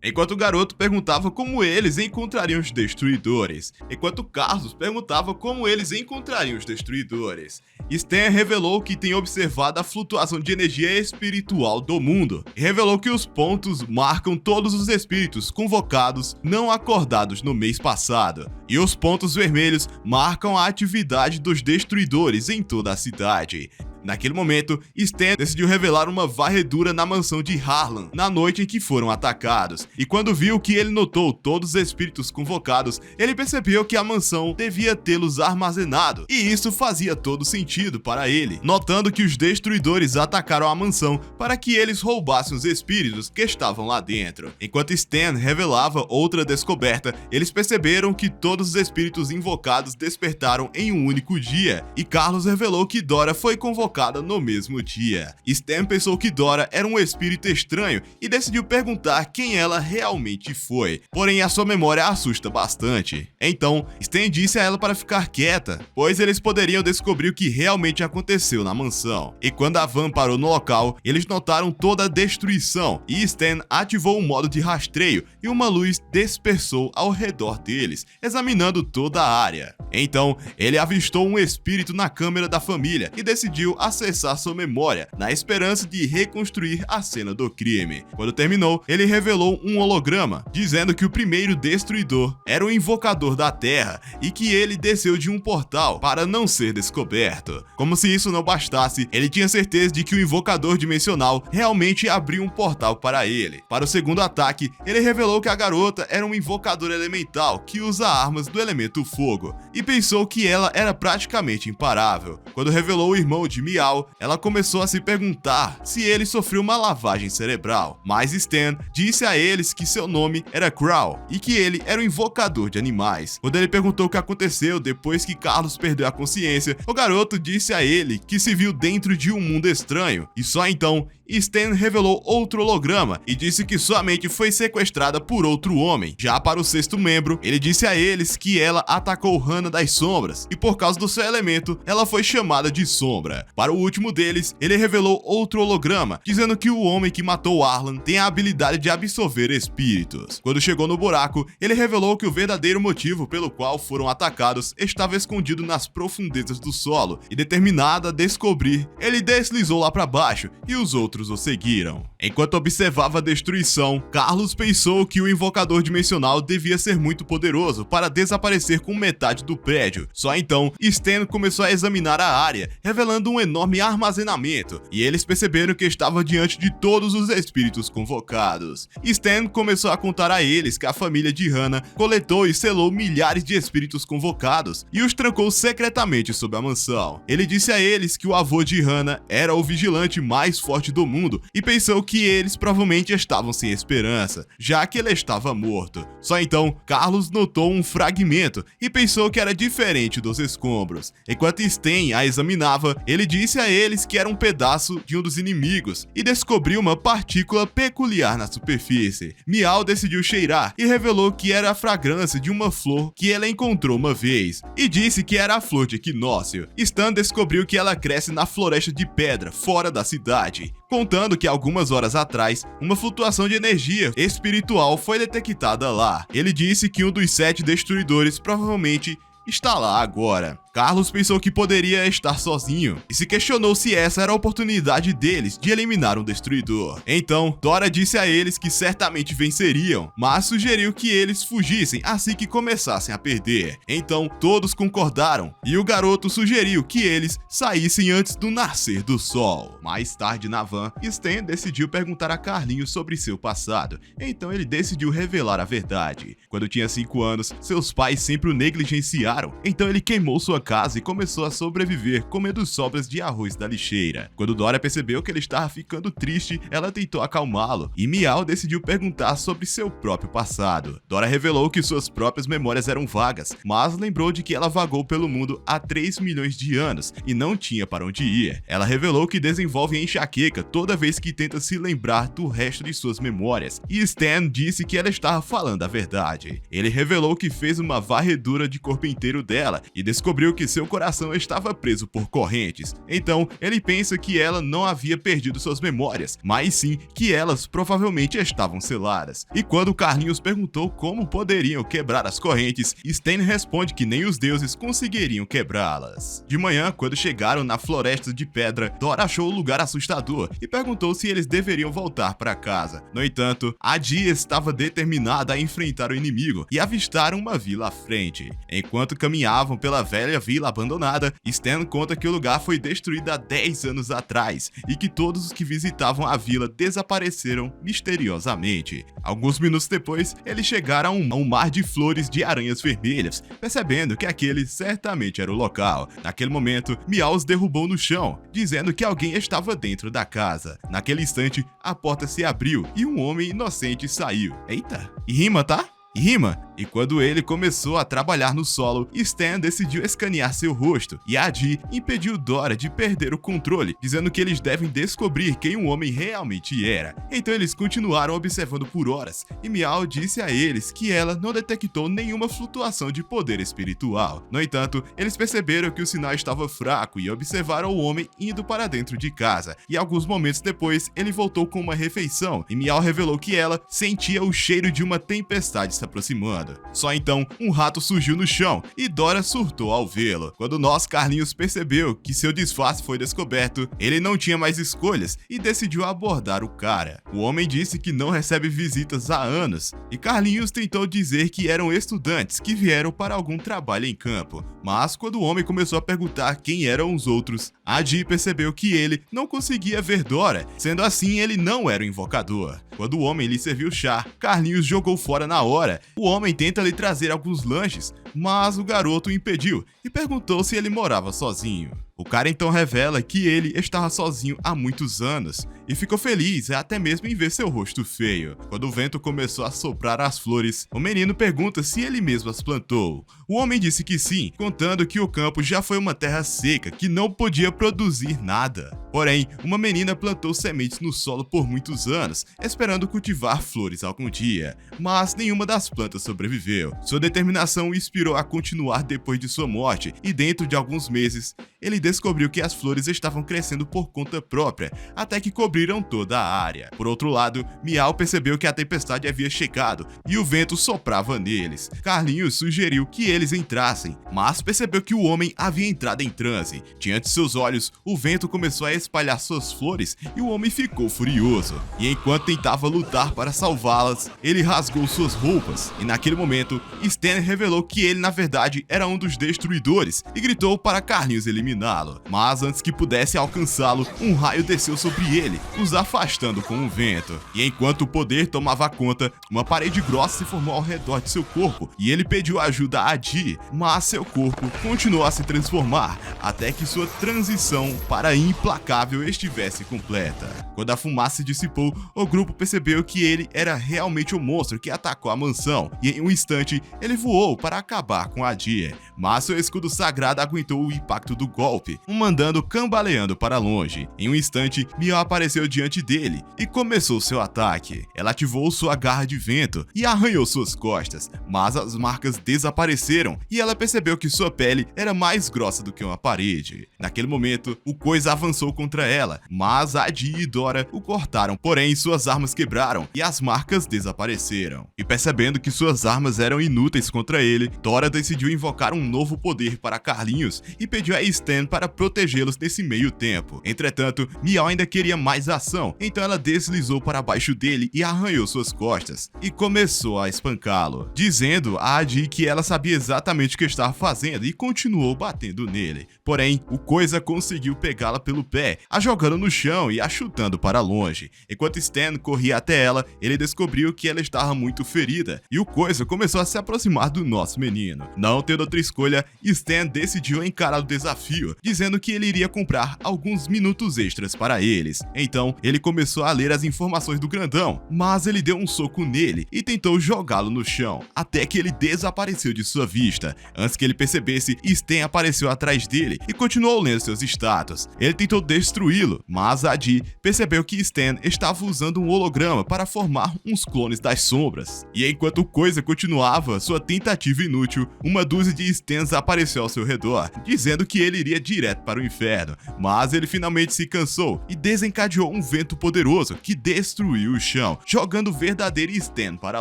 Enquanto o garoto perguntava como eles encontrariam os destruidores. Enquanto Carlos perguntava como eles encontrariam os destruidores. Stan revelou que tem observado a flutuação de energia espiritual do mundo. E revelou que os pontos marcam todos os espíritos convocados não acordados no mês passado. E os pontos vermelhos marcam a atividade dos destruidores em toda a cidade. Naquele momento, Stan decidiu revelar uma varredura na mansão de Harlan, na noite em que foram atacados, e quando viu que ele notou todos os espíritos convocados, ele percebeu que a mansão devia tê-los armazenado, e isso fazia todo sentido para ele, notando que os destruidores atacaram a mansão para que eles roubassem os espíritos que estavam lá dentro. Enquanto Stan revelava outra descoberta, eles perceberam que todos os espíritos invocados despertaram em um único dia, e Carlos revelou que Dora foi convocada no mesmo dia. Stan pensou que Dora era um espírito estranho e decidiu perguntar quem ela realmente foi, porém a sua memória assusta bastante. Então, Stan disse a ela para ficar quieta, pois eles poderiam descobrir o que realmente aconteceu na mansão. E quando a van parou no local, eles notaram toda a destruição, e Stan ativou um modo de rastreio e uma luz dispersou ao redor deles, examinando toda a área. Então, ele avistou um espírito na câmera da família e decidiu acessar sua memória, na esperança de reconstruir a cena do crime. Quando terminou, ele revelou um holograma, dizendo que o primeiro destruidor era o invocador da Terra e que ele desceu de um portal para não ser descoberto. Como se isso não bastasse, ele tinha certeza de que o invocador dimensional realmente abriu um portal para ele. Para o segundo ataque, ele revelou que a garota era um invocador elemental que usa armas do elemento fogo, e pensou que ela era praticamente imparável. Quando revelou o irmão de Miao, ela começou a se perguntar se ele sofreu uma lavagem cerebral, mas Stan disse a eles que seu nome era Crow e que ele era um invocador de animais. Quando ele perguntou o que aconteceu depois que Carlos perdeu a consciência, o garoto disse a ele que se viu dentro de um mundo estranho, e só então Stan revelou outro holograma e disse que sua mente foi sequestrada por outro homem. Já para o sexto membro, ele disse a eles que ela atacou Hannah das sombras, e por causa do seu elemento, ela foi chamada de Sombra. Para o último deles, ele revelou outro holograma, dizendo que o homem que matou Arlan tem a habilidade de absorver espíritos. Quando chegou no buraco, ele revelou que o verdadeiro motivo pelo qual foram atacados estava escondido nas profundezas do solo, e determinado a descobrir, ele deslizou lá para baixo e os outros o seguiram. Enquanto observava a destruição, Carlos pensou que o invocador dimensional devia ser muito poderoso para desaparecer com metade do prédio. Só então, Stan começou a examinar a área, revelando um enorme armazenamento, e eles perceberam que estava diante de todos os espíritos convocados. Stan começou a contar a eles que a família de Hannah coletou e selou milhares de espíritos convocados e os trancou secretamente sob a mansão. Ele disse a eles que o avô de Hannah era o vigilante mais forte do mundo e pensou que eles provavelmente estavam sem esperança, já que ele estava morto. Só então, Carlos notou um fragmento e pensou que era diferente dos escombros. Enquanto Stan a examinava, ele disse a eles que era um pedaço de um dos inimigos e descobriu uma partícula peculiar na superfície. Miao decidiu cheirar e revelou que era a fragrância de uma flor que ela encontrou uma vez, e disse que era a flor de equinócio. Stan descobriu que ela cresce na floresta de pedra, fora da cidade, contando que algumas horas atrás, uma flutuação de energia espiritual foi detectada lá. Ele disse que um dos 7 destruidores provavelmente está lá agora. Carlos pensou que poderia estar sozinho e se questionou se essa era a oportunidade deles de eliminar um destruidor. Então, Dora disse a eles que certamente venceriam, mas sugeriu que eles fugissem assim que começassem a perder. Então, todos concordaram e o garoto sugeriu que eles saíssem antes do nascer do sol. Mais tarde na van, Stan decidiu perguntar a Carlinhos sobre seu passado, então ele decidiu revelar a verdade. Quando tinha 5 anos, seus pais sempre o negligenciaram, então ele queimou sua casa e começou a sobreviver comendo sobras de arroz da lixeira. Quando Dora percebeu que ele estava ficando triste, ela tentou acalmá-lo, e Miao decidiu perguntar sobre seu próprio passado. Dora revelou que suas próprias memórias eram vagas, mas lembrou de que ela vagou pelo mundo há 3 milhões de anos e não tinha para onde ir. Ela revelou que desenvolve enxaqueca toda vez que tenta se lembrar do resto de suas memórias, e Stan disse que ela estava falando a verdade. Ele revelou que fez uma varredura de corpo inteiro dela e descobriu que seu coração estava preso por correntes. Então, ele pensa que ela não havia perdido suas memórias, mas sim que elas provavelmente estavam seladas. E quando Carlinhos perguntou como poderiam quebrar as correntes, Stan responde que nem os deuses conseguiriam quebrá-las. De manhã, quando chegaram na floresta de pedra, Dora achou o lugar assustador e perguntou se eles deveriam voltar para casa. No entanto, a Dia estava determinada a enfrentar o inimigo e avistaram uma vila à frente. Enquanto caminhavam pela velha vila abandonada, Stan conta que o lugar foi destruído há 10 anos atrás e que todos os que visitavam a vila desapareceram misteriosamente. Alguns minutos depois, eles chegaram a um mar de flores de aranhas vermelhas, percebendo que aquele certamente era o local. Naquele momento, Meow os derrubou no chão, dizendo que alguém estava dentro da casa. Naquele instante, a porta se abriu e um homem inocente saiu. Eita, e rima, tá? E rima. E quando ele começou a trabalhar no solo, Stan decidiu escanear seu rosto, e Adi impediu Dora de perder o controle, dizendo que eles devem descobrir quem o homem realmente era. Então eles continuaram observando por horas, e Meow disse a eles que ela não detectou nenhuma flutuação de poder espiritual. No entanto, eles perceberam que o sinal estava fraco e observaram o homem indo para dentro de casa, e alguns momentos depois ele voltou com uma refeição, e Meow revelou que ela sentia o cheiro de uma tempestade se aproximando. Só então, um rato surgiu no chão e Dora surtou ao vê-lo. Quando Carlinhos percebeu que seu disfarce foi descoberto, ele não tinha mais escolhas e decidiu abordar o cara. O homem disse que não recebe visitas há anos e Carlinhos tentou dizer que eram estudantes que vieram para algum trabalho em campo. Mas quando o homem começou a perguntar quem eram os outros, Adi percebeu que ele não conseguia ver Dora, sendo assim ele não era o invocador. Quando o homem lhe serviu chá, Carlinhos jogou fora na hora. O homem tenta lhe trazer alguns lanches, mas o garoto o impediu e perguntou se ele morava sozinho. O cara então revela que ele estava sozinho há muitos anos e ficou feliz até mesmo em ver seu rosto feio. Quando o vento começou a soprar as flores, o menino pergunta se ele mesmo as plantou. O homem disse que sim, contando que o campo já foi uma terra seca que não podia produzir nada. Porém, uma menina plantou sementes no solo por muitos anos, esperando cultivar flores algum dia, mas nenhuma das plantas sobreviveu. Sua determinação o inspirou a continuar depois de sua morte e dentro de alguns meses, ele descobriu que as flores estavam crescendo por conta própria, até que cobriram toda a área. Por outro lado, Meow percebeu que a tempestade havia chegado e o vento soprava neles. Carlinhos sugeriu que eles entrassem, mas percebeu que o homem havia entrado em transe. Diante de seus olhos, o vento começou a espalhar suas flores e o homem ficou furioso. E enquanto tentava lutar para salvá-las, ele rasgou suas roupas. E naquele momento, Stan revelou que ele na verdade era um dos destruidores e gritou para Carlinhos eliminá-lo. Mas antes que pudesse alcançá-lo, um raio desceu sobre ele, os afastando com o vento. E enquanto o poder tomava conta, uma parede grossa se formou ao redor de seu corpo e ele pediu ajuda a Adi, mas seu corpo continuou a se transformar até que sua transição para implacável estivesse completa. Quando a fumaça se dissipou, o grupo percebeu que ele era realmente o monstro que atacou a mansão e em um instante ele voou para acabar com Adi, mas seu escudo sagrado aguentou o impacto do golpe, o mandando cambaleando para longe. Em um instante, Meow apareceu diante dele e começou seu ataque. Ela ativou sua garra de vento e arranhou suas costas, mas as marcas desapareceram e ela percebeu que sua pele era mais grossa do que uma parede. Naquele momento, o Coisa avançou contra ela, mas Adi e Dora o cortaram, porém suas armas quebraram e as marcas desapareceram. E percebendo que suas armas eram inúteis contra ele, Dora decidiu invocar um novo poder para Carlinhos e pediu a Stan para protegê-los nesse meio tempo. Entretanto, Meow ainda queria mais ação, então ela deslizou para baixo dele e arranhou suas costas e começou a espancá-lo, dizendo a Adi que ela sabia exatamente o que estava fazendo e continuou batendo nele. Porém, o Coisa conseguiu pegá-la pelo pé, a jogando no chão e a chutando para longe. Enquanto Stan corria até ela, ele descobriu que ela estava muito ferida e o Coisa começou a se aproximar do nosso menino. Não tendo outra escolha, Stan decidiu encarar o desafio, dizendo que ele iria comprar alguns minutos extras para eles. Então, ele começou a ler as informações do grandão, mas ele deu um soco nele e tentou jogá-lo no chão, até que ele desapareceu de sua vista. Antes que ele percebesse, Stan apareceu atrás dele e continuou lendo seus status. Ele tentou destruí-lo, mas Adi percebeu que Stan estava usando um holograma para formar uns clones das sombras. E enquanto o Coisa continuava sua tentativa inútil, uma dúzia de Stans apareceu ao seu redor, dizendo que ele iria direto para o inferno, mas ele finalmente se cansou e desencadeou um vento poderoso que destruiu o chão, jogando o verdadeiro Stan para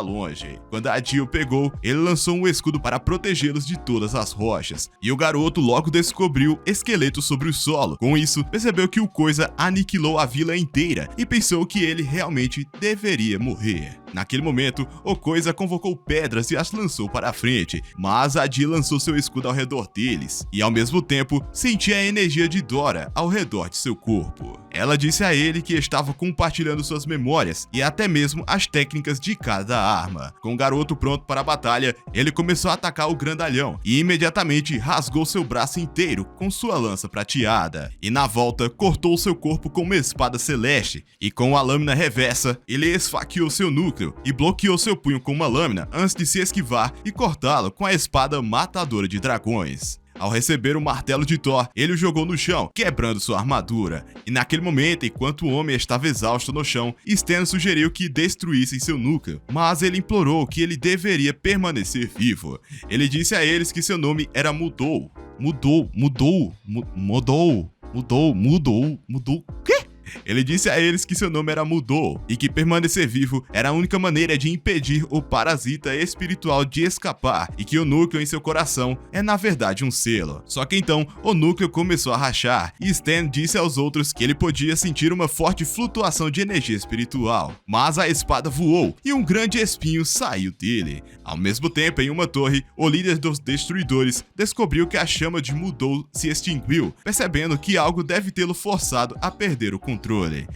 longe. Quando Adi o pegou, ele lançou um escudo para protegê-los de todas as rochas, e o garoto logo descobriu esqueletos sobre o solo. Com isso, percebeu que o Coisa aniquilou a vila inteira e pensou que ele realmente deveria morrer. Naquele momento, o Coisa convocou pedras e as lançou para a frente, mas Adi lançou seu escudo ao redor deles, e ao mesmo tempo sentia a energia de Dora ao redor de seu corpo. Ela disse a ele que estava compartilhando suas memórias e até mesmo as técnicas de cada arma. Com o garoto pronto para a batalha, ele começou a atacar o grandalhão e imediatamente rasgou seu braço inteiro com sua lança prateada, e na volta cortou seu corpo com uma espada celeste, e com a lâmina reversa, ele esfaqueou seu núcleo e bloqueou seu punho com uma lâmina antes de se esquivar e cortá-lo com a espada matadora de dragões. Ao receber o martelo de Thor, ele o jogou no chão, quebrando sua armadura. E naquele momento, enquanto o homem estava exausto no chão, Sten sugeriu que destruíssem seu núcleo, mas ele implorou que ele deveria permanecer vivo. Ele disse a eles que seu nome era Mudou. Quê? Ele disse a eles que seu nome era Mudou e que permanecer vivo era a única maneira de impedir o parasita espiritual de escapar, e que o núcleo em seu coração é na verdade um selo. Só que então o núcleo começou a rachar e Sten disse aos outros que ele podia sentir uma forte flutuação de energia espiritual, mas a espada voou e um grande espinho saiu dele. Ao mesmo tempo, em uma torre, o líder dos destruidores descobriu que a chama de Mudou se extinguiu, percebendo que algo deve tê-lo forçado a perder o controle.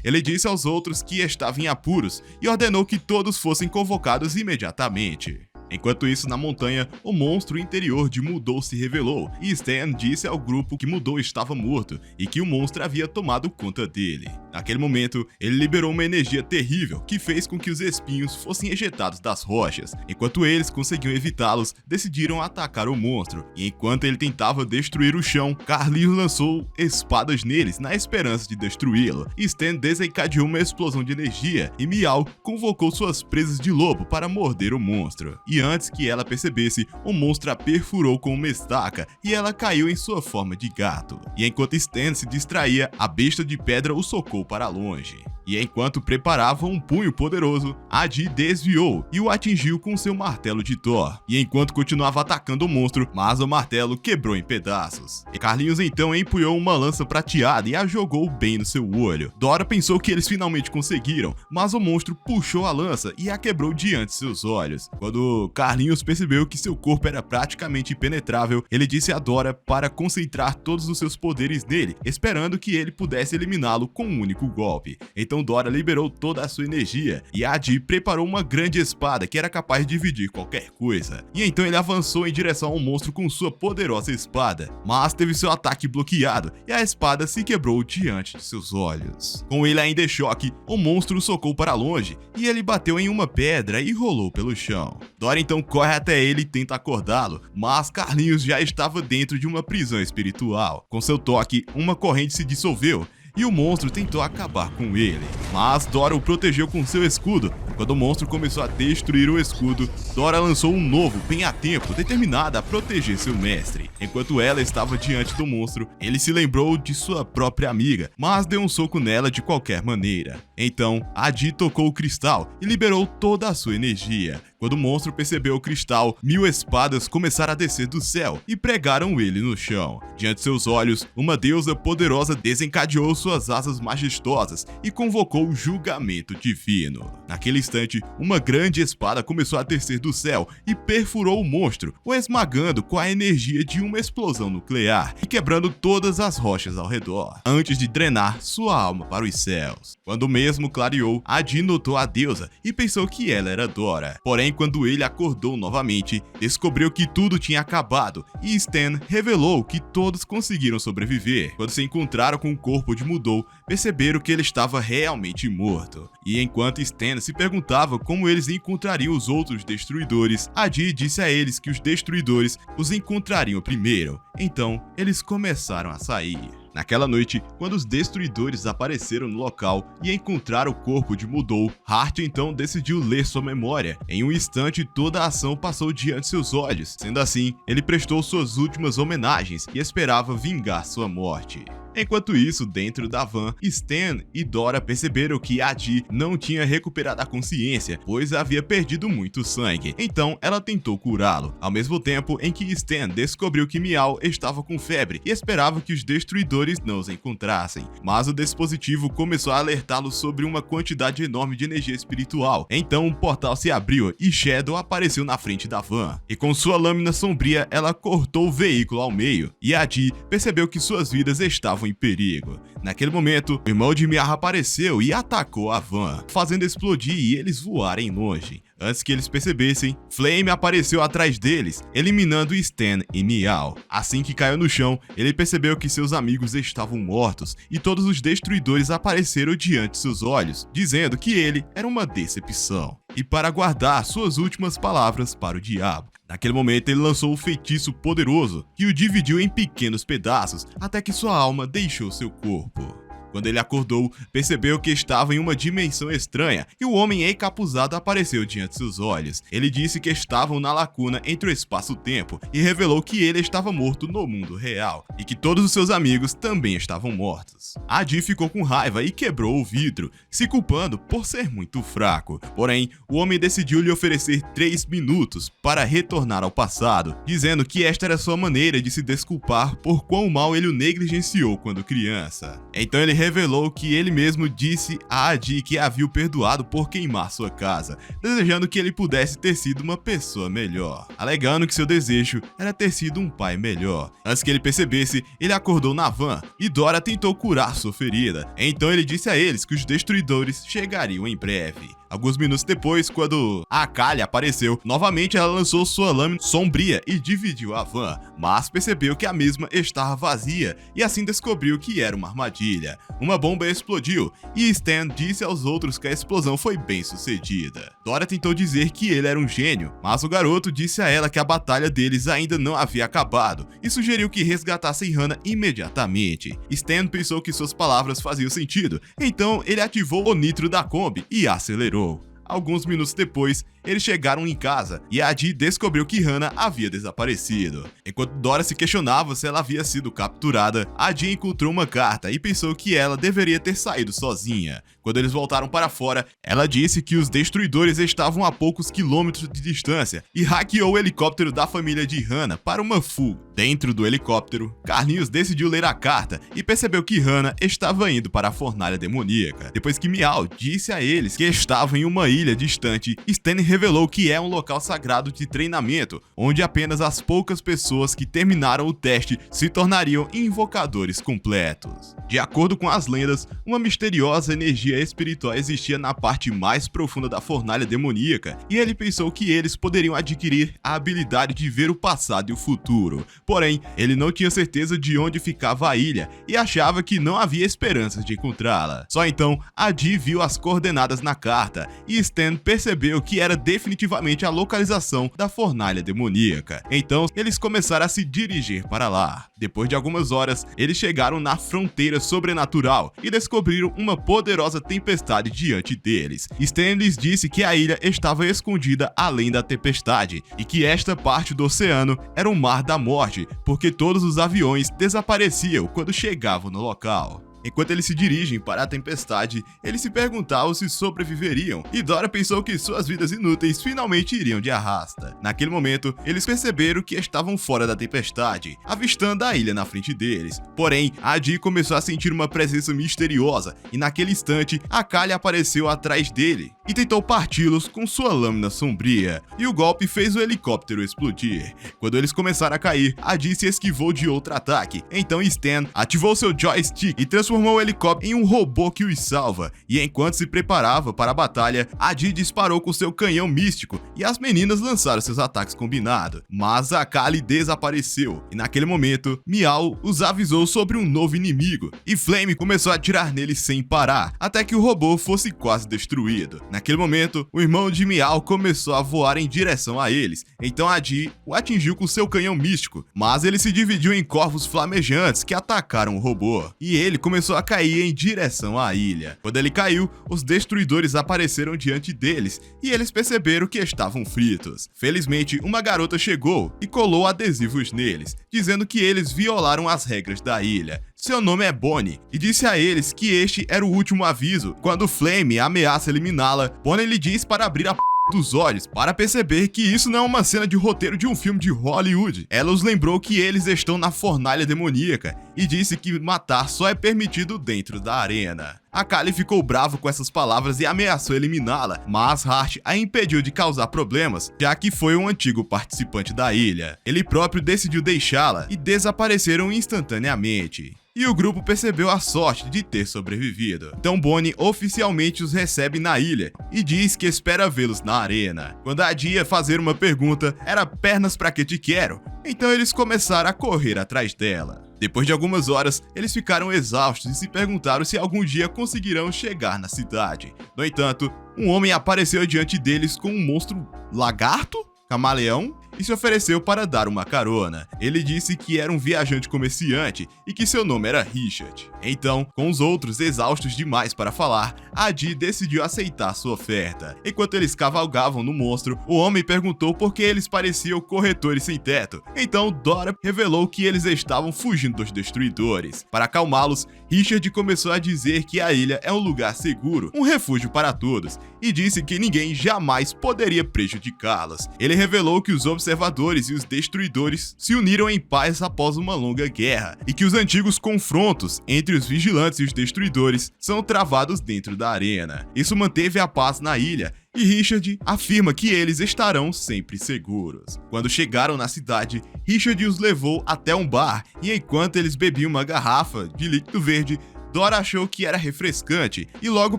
Ele disse aos outros que estava em apuros e ordenou que todos fossem convocados imediatamente. Enquanto isso, na montanha, o monstro interior de Mudou se revelou, e Stan disse ao grupo que Mudou estava morto e que o monstro havia tomado conta dele. Naquele momento, ele liberou uma energia terrível que fez com que os espinhos fossem ejetados das rochas. Enquanto eles conseguiam evitá-los, decidiram atacar o monstro, e enquanto ele tentava destruir o chão, Carlinhos lançou espadas neles na esperança de destruí-lo. Stan desencadeou uma explosão de energia e Miau convocou suas presas de lobo para morder o monstro. E antes que ela percebesse, o monstro a perfurou com uma estaca e ela caiu em sua forma de gato. E enquanto Stan se distraía, a besta de pedra o socou para longe. E enquanto preparava um punho poderoso, Adi desviou e o atingiu com seu martelo de Thor. E enquanto continuava atacando o monstro, mas o martelo quebrou em pedaços. E Carlinhos então empunhou uma lança prateada e a jogou bem no seu olho. Dora pensou que eles finalmente conseguiram, mas o monstro puxou a lança e a quebrou diante de seus olhos. Quando Carlinhos percebeu que seu corpo era praticamente impenetrável, ele disse a Dora para concentrar todos os seus poderes nele, esperando que ele pudesse eliminá-lo com um único golpe. Então Dora liberou toda a sua energia e Adi preparou uma grande espada que era capaz de dividir qualquer coisa. E então ele avançou em direção ao monstro com sua poderosa espada, mas teve seu ataque bloqueado e a espada se quebrou diante de seus olhos. Com ele ainda em choque, o monstro o socou para longe e ele bateu em uma pedra e rolou pelo chão. Dora então corre até ele e tenta acordá-lo, mas Carlinhos já estava dentro de uma prisão espiritual. Com seu toque, uma corrente se dissolveu e o monstro tentou acabar com ele, mas Dora o protegeu com seu escudo. Quando o monstro começou a destruir o escudo, Dora lançou um novo bem a tempo, determinada a proteger seu mestre. Enquanto ela estava diante do monstro, ele se lembrou de sua própria amiga, mas deu um soco nela de qualquer maneira. Então, Adi tocou o cristal e liberou toda a sua energia. Quando o monstro percebeu o cristal, 1000 espadas começaram a descer do céu e pregaram ele no chão. Diante de seus olhos, uma deusa poderosa desencadeou suas asas majestosas e convocou o julgamento divino. Naquele instante, uma grande espada começou a descer do céu e perfurou o monstro, o esmagando com a energia de uma explosão nuclear e quebrando todas as rochas ao redor, antes de drenar sua alma para os céus. Quando o mesmo clareou, Adi notou a deusa e pensou que ela era Dora. Porém, quando ele acordou novamente, descobriu que tudo tinha acabado e Stan revelou que todos conseguiram sobreviver. Quando se encontraram com o corpo de Mudou, perceberam que ele estava realmente morto. E enquanto Stan se perguntava como eles encontrariam os outros destruidores, Adi disse a eles que os destruidores os encontrariam primeiro. Então, eles começaram a sair. Naquela noite, quando os destruidores apareceram no local e encontraram o corpo de Mudou, Hart então decidiu ler sua memória. Em um instante, toda a ação passou diante de seus olhos. Sendo assim, ele prestou suas últimas homenagens e esperava vingar sua morte. Enquanto isso, dentro da van, Stan e Dora perceberam que Adi não tinha recuperado a consciência, pois havia perdido muito sangue. Então, ela tentou curá-lo, ao mesmo tempo em que Stan descobriu que Miao estava com febre e esperava que os destruidores não os encontrassem. Mas o dispositivo começou a alertá-lo sobre uma quantidade enorme de energia espiritual. Então, um portal se abriu e Shadow apareceu na frente da van. E com sua lâmina sombria, ela cortou o veículo ao meio. E Adi percebeu que suas vidas estavam em perigo. Naquele momento, o irmão de Miao apareceu e atacou a van, fazendo explodir e eles voarem longe. Antes que eles percebessem, Flame apareceu atrás deles, eliminando Stan e Miao. Assim que caiu no chão, ele percebeu que seus amigos estavam mortos e todos os destruidores apareceram diante de seus olhos, dizendo que ele era uma decepção. E para guardar suas últimas palavras para o diabo. Naquele momento, ele lançou um feitiço poderoso que o dividiu em pequenos pedaços até que sua alma deixou seu corpo. Quando ele acordou, percebeu que estava em uma dimensão estranha e o homem encapuzado apareceu diante de seus olhos. Ele disse que estavam na lacuna entre o espaço-tempo e revelou que ele estava morto no mundo real e que todos os seus amigos também estavam mortos. Adi ficou com raiva e quebrou o vidro, se culpando por ser muito fraco. Porém, o homem decidiu lhe oferecer 3 minutos para retornar ao passado, dizendo que esta era sua maneira de se desculpar por quão mal ele o negligenciou quando criança. Então ele revelou que ele mesmo disse a Adi que havia o perdoado por queimar sua casa, desejando que ele pudesse ter sido uma pessoa melhor, alegando que seu desejo era ter sido um pai melhor. Antes que ele percebesse, ele acordou na van e Dora tentou curar sua ferida. Então ele disse a eles que os destruidores chegariam em breve. Alguns minutos depois, quando a Akali apareceu, novamente ela lançou sua lâmina sombria e dividiu a van, mas percebeu que a mesma estava vazia e assim descobriu que era uma armadilha. Uma bomba explodiu e Stan disse aos outros que a explosão foi bem sucedida. Dora tentou dizer que ele era um gênio, mas o garoto disse a ela que a batalha deles ainda não havia acabado e sugeriu que resgatassem Hana imediatamente. Stan pensou que suas palavras faziam sentido, então ele ativou o nitro da Kombi e acelerou. Alguns minutos depois, eles chegaram em casa e Adi descobriu que Hana havia desaparecido. Enquanto Dora se questionava se ela havia sido capturada, Adi encontrou uma carta e pensou que ela deveria ter saído sozinha. Quando eles voltaram para fora, ela disse que os destruidores estavam a poucos quilômetros de distância e hackeou o helicóptero da família de Hana para uma fuga. Dentro do helicóptero, Carlinhos decidiu ler a carta e percebeu que Hana estava indo para a fornalha demoníaca. Depois que Miao disse a eles que estava em uma ilha distante, Stan revelou que é um local sagrado de treinamento, onde apenas as poucas pessoas que terminaram o teste se tornariam invocadores completos. De acordo com as lendas, uma misteriosa energia espiritual existia na parte mais profunda da fornalha demoníaca, e ele pensou que eles poderiam adquirir a habilidade de ver o passado e o futuro. Porém, ele não tinha certeza de onde ficava a ilha e achava que não havia esperanças de encontrá-la. Só então, Adi viu as coordenadas na carta e Stan percebeu que era definitivamente a localização da fornalha demoníaca. Então, eles começaram a se dirigir para lá. Depois de algumas horas, eles chegaram na fronteira sobrenatural e descobriram uma poderosa tempestade diante deles. Stan lhes disse que a ilha estava escondida além da tempestade e que esta parte do oceano era o Mar da Morte, porque todos os aviões desapareciam quando chegavam no local. Enquanto eles se dirigem para a tempestade, eles se perguntavam se sobreviveriam, e Dora pensou que suas vidas inúteis finalmente iriam de arrasta. Naquele momento, eles perceberam que estavam fora da tempestade, avistando a ilha na frente deles. Porém, Adi começou a sentir uma presença misteriosa, e naquele instante, Akali apareceu atrás dele e tentou parti-los com sua lâmina sombria, e o golpe fez o helicóptero explodir. Quando eles começaram a cair, Adi se esquivou de outro ataque, então Stan ativou seu joystick e transformou o helicóptero em um robô que os salva, e enquanto se preparava para a batalha, Adi disparou com seu canhão místico e as meninas lançaram seus ataques combinados, mas Akali desapareceu, e naquele momento, Miao os avisou sobre um novo inimigo, e Flame começou a atirar neles sem parar, até que o robô fosse quase destruído. Naquele momento, o irmão de Miao começou a voar em direção a eles, então Adi o atingiu com seu canhão místico, mas ele se dividiu em corvos flamejantes que atacaram o robô, e ele começou a cair em direção à ilha. Quando ele caiu, os destruidores apareceram diante deles e eles perceberam que estavam fritos. Felizmente, uma garota chegou e colou adesivos neles, dizendo que eles violaram as regras da ilha. seu nome é Bonnie, e disse a eles que este era o último aviso. Quando Flame ameaça eliminá-la, Bonnie lhe diz para abrir a dos olhos para perceber que isso não é uma cena de roteiro de um filme de Hollywood. Ela os lembrou que eles estão na fornalha demoníaca e disse que matar só é permitido dentro da arena. A Kali ficou brava com essas palavras e ameaçou eliminá-la, mas Hart a impediu de causar problemas, já que foi um antigo participante da ilha. Ele próprio decidiu deixá-la e desapareceram instantaneamente. E o grupo percebeu a sorte de ter sobrevivido. Então Bonnie oficialmente os recebe na ilha e diz que espera vê-los na arena. Quando a Adi ia fazer uma pergunta, era pernas pra que te quero? Então eles começaram a correr atrás dela. Depois de algumas horas, eles ficaram exaustos e se perguntaram se algum dia conseguirão chegar na cidade. No entanto, um homem apareceu diante deles com um monstro lagarto? Camaleão? E se ofereceu para dar uma carona. Ele disse que era um viajante comerciante e que seu nome era Richard. Então, com os outros exaustos demais para falar, a Adi decidiu aceitar sua oferta. Enquanto eles cavalgavam no monstro, o homem perguntou por que eles pareciam corretores sem teto. Então Dora revelou que eles estavam fugindo dos destruidores. Para acalmá-los, Richard começou a dizer que a ilha é um lugar seguro, um refúgio para todos, e disse que ninguém jamais poderia prejudicá-los. Ele revelou que os observadores e os destruidores se uniram em paz após uma longa guerra, e que os antigos confrontos entre os vigilantes e os destruidores são travados dentro da arena. Isso manteve a paz na ilha, e Richard afirma que eles estarão sempre seguros. Quando chegaram na cidade, Richard os levou até um bar, e enquanto eles bebiam uma garrafa de líquido verde, Dora achou que era refrescante e logo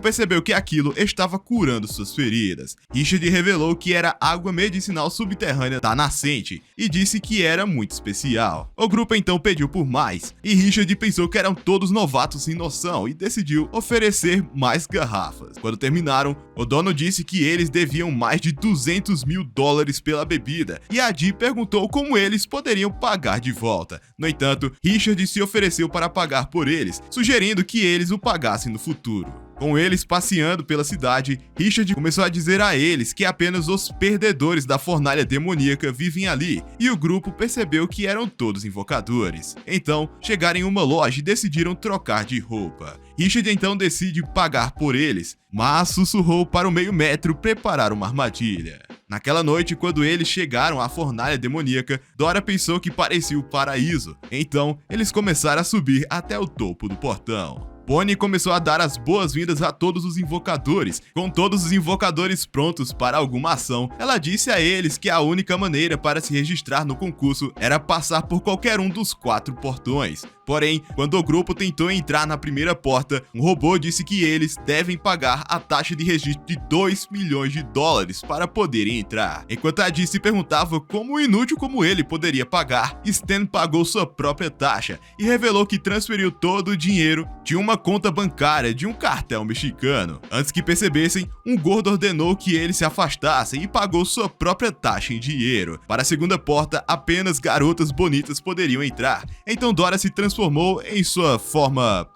percebeu que aquilo estava curando suas feridas. Richard revelou que era água medicinal subterrânea da nascente e disse que era muito especial. O grupo então pediu por mais e Richard pensou que eram todos novatos sem noção e decidiu oferecer mais garrafas. Quando terminaram, o dono disse que eles deviam mais de $200 mil pela bebida e a Adi perguntou como eles poderiam pagar de volta. No entanto, Richard se ofereceu para pagar por eles, sugerindo que eles o pagassem no futuro. Com eles passeando pela cidade, Richard começou a dizer a eles que apenas os perdedores da fornalha demoníaca vivem ali, e o grupo percebeu que eram todos invocadores. Então, chegaram em uma loja e decidiram trocar de roupa. Richard então decide pagar por eles, mas sussurrou para o meio metro preparar uma armadilha. Naquela noite, quando eles chegaram à fornalha demoníaca, Dora pensou que parecia o paraíso. Então, eles começaram a subir até o topo do portão. Bonnie começou a dar as boas-vindas a todos os invocadores. Com todos os invocadores prontos para alguma ação, ela disse a eles que a única maneira para se registrar no concurso era passar por qualquer um dos 4 portões. Porém, quando o grupo tentou entrar na primeira porta, um robô disse que eles devem pagar a taxa de registro de $2 milhões para poderem entrar. Enquanto a Adi se perguntava como inútil como ele poderia pagar, Stan pagou sua própria taxa e revelou que transferiu todo o dinheiro de uma conta bancária de um cartel mexicano. Antes que percebessem, um gordo ordenou que eles se afastassem e pagou sua própria taxa em dinheiro. Para a segunda porta, apenas garotas bonitas poderiam entrar. Então Dora se transformou em sua forma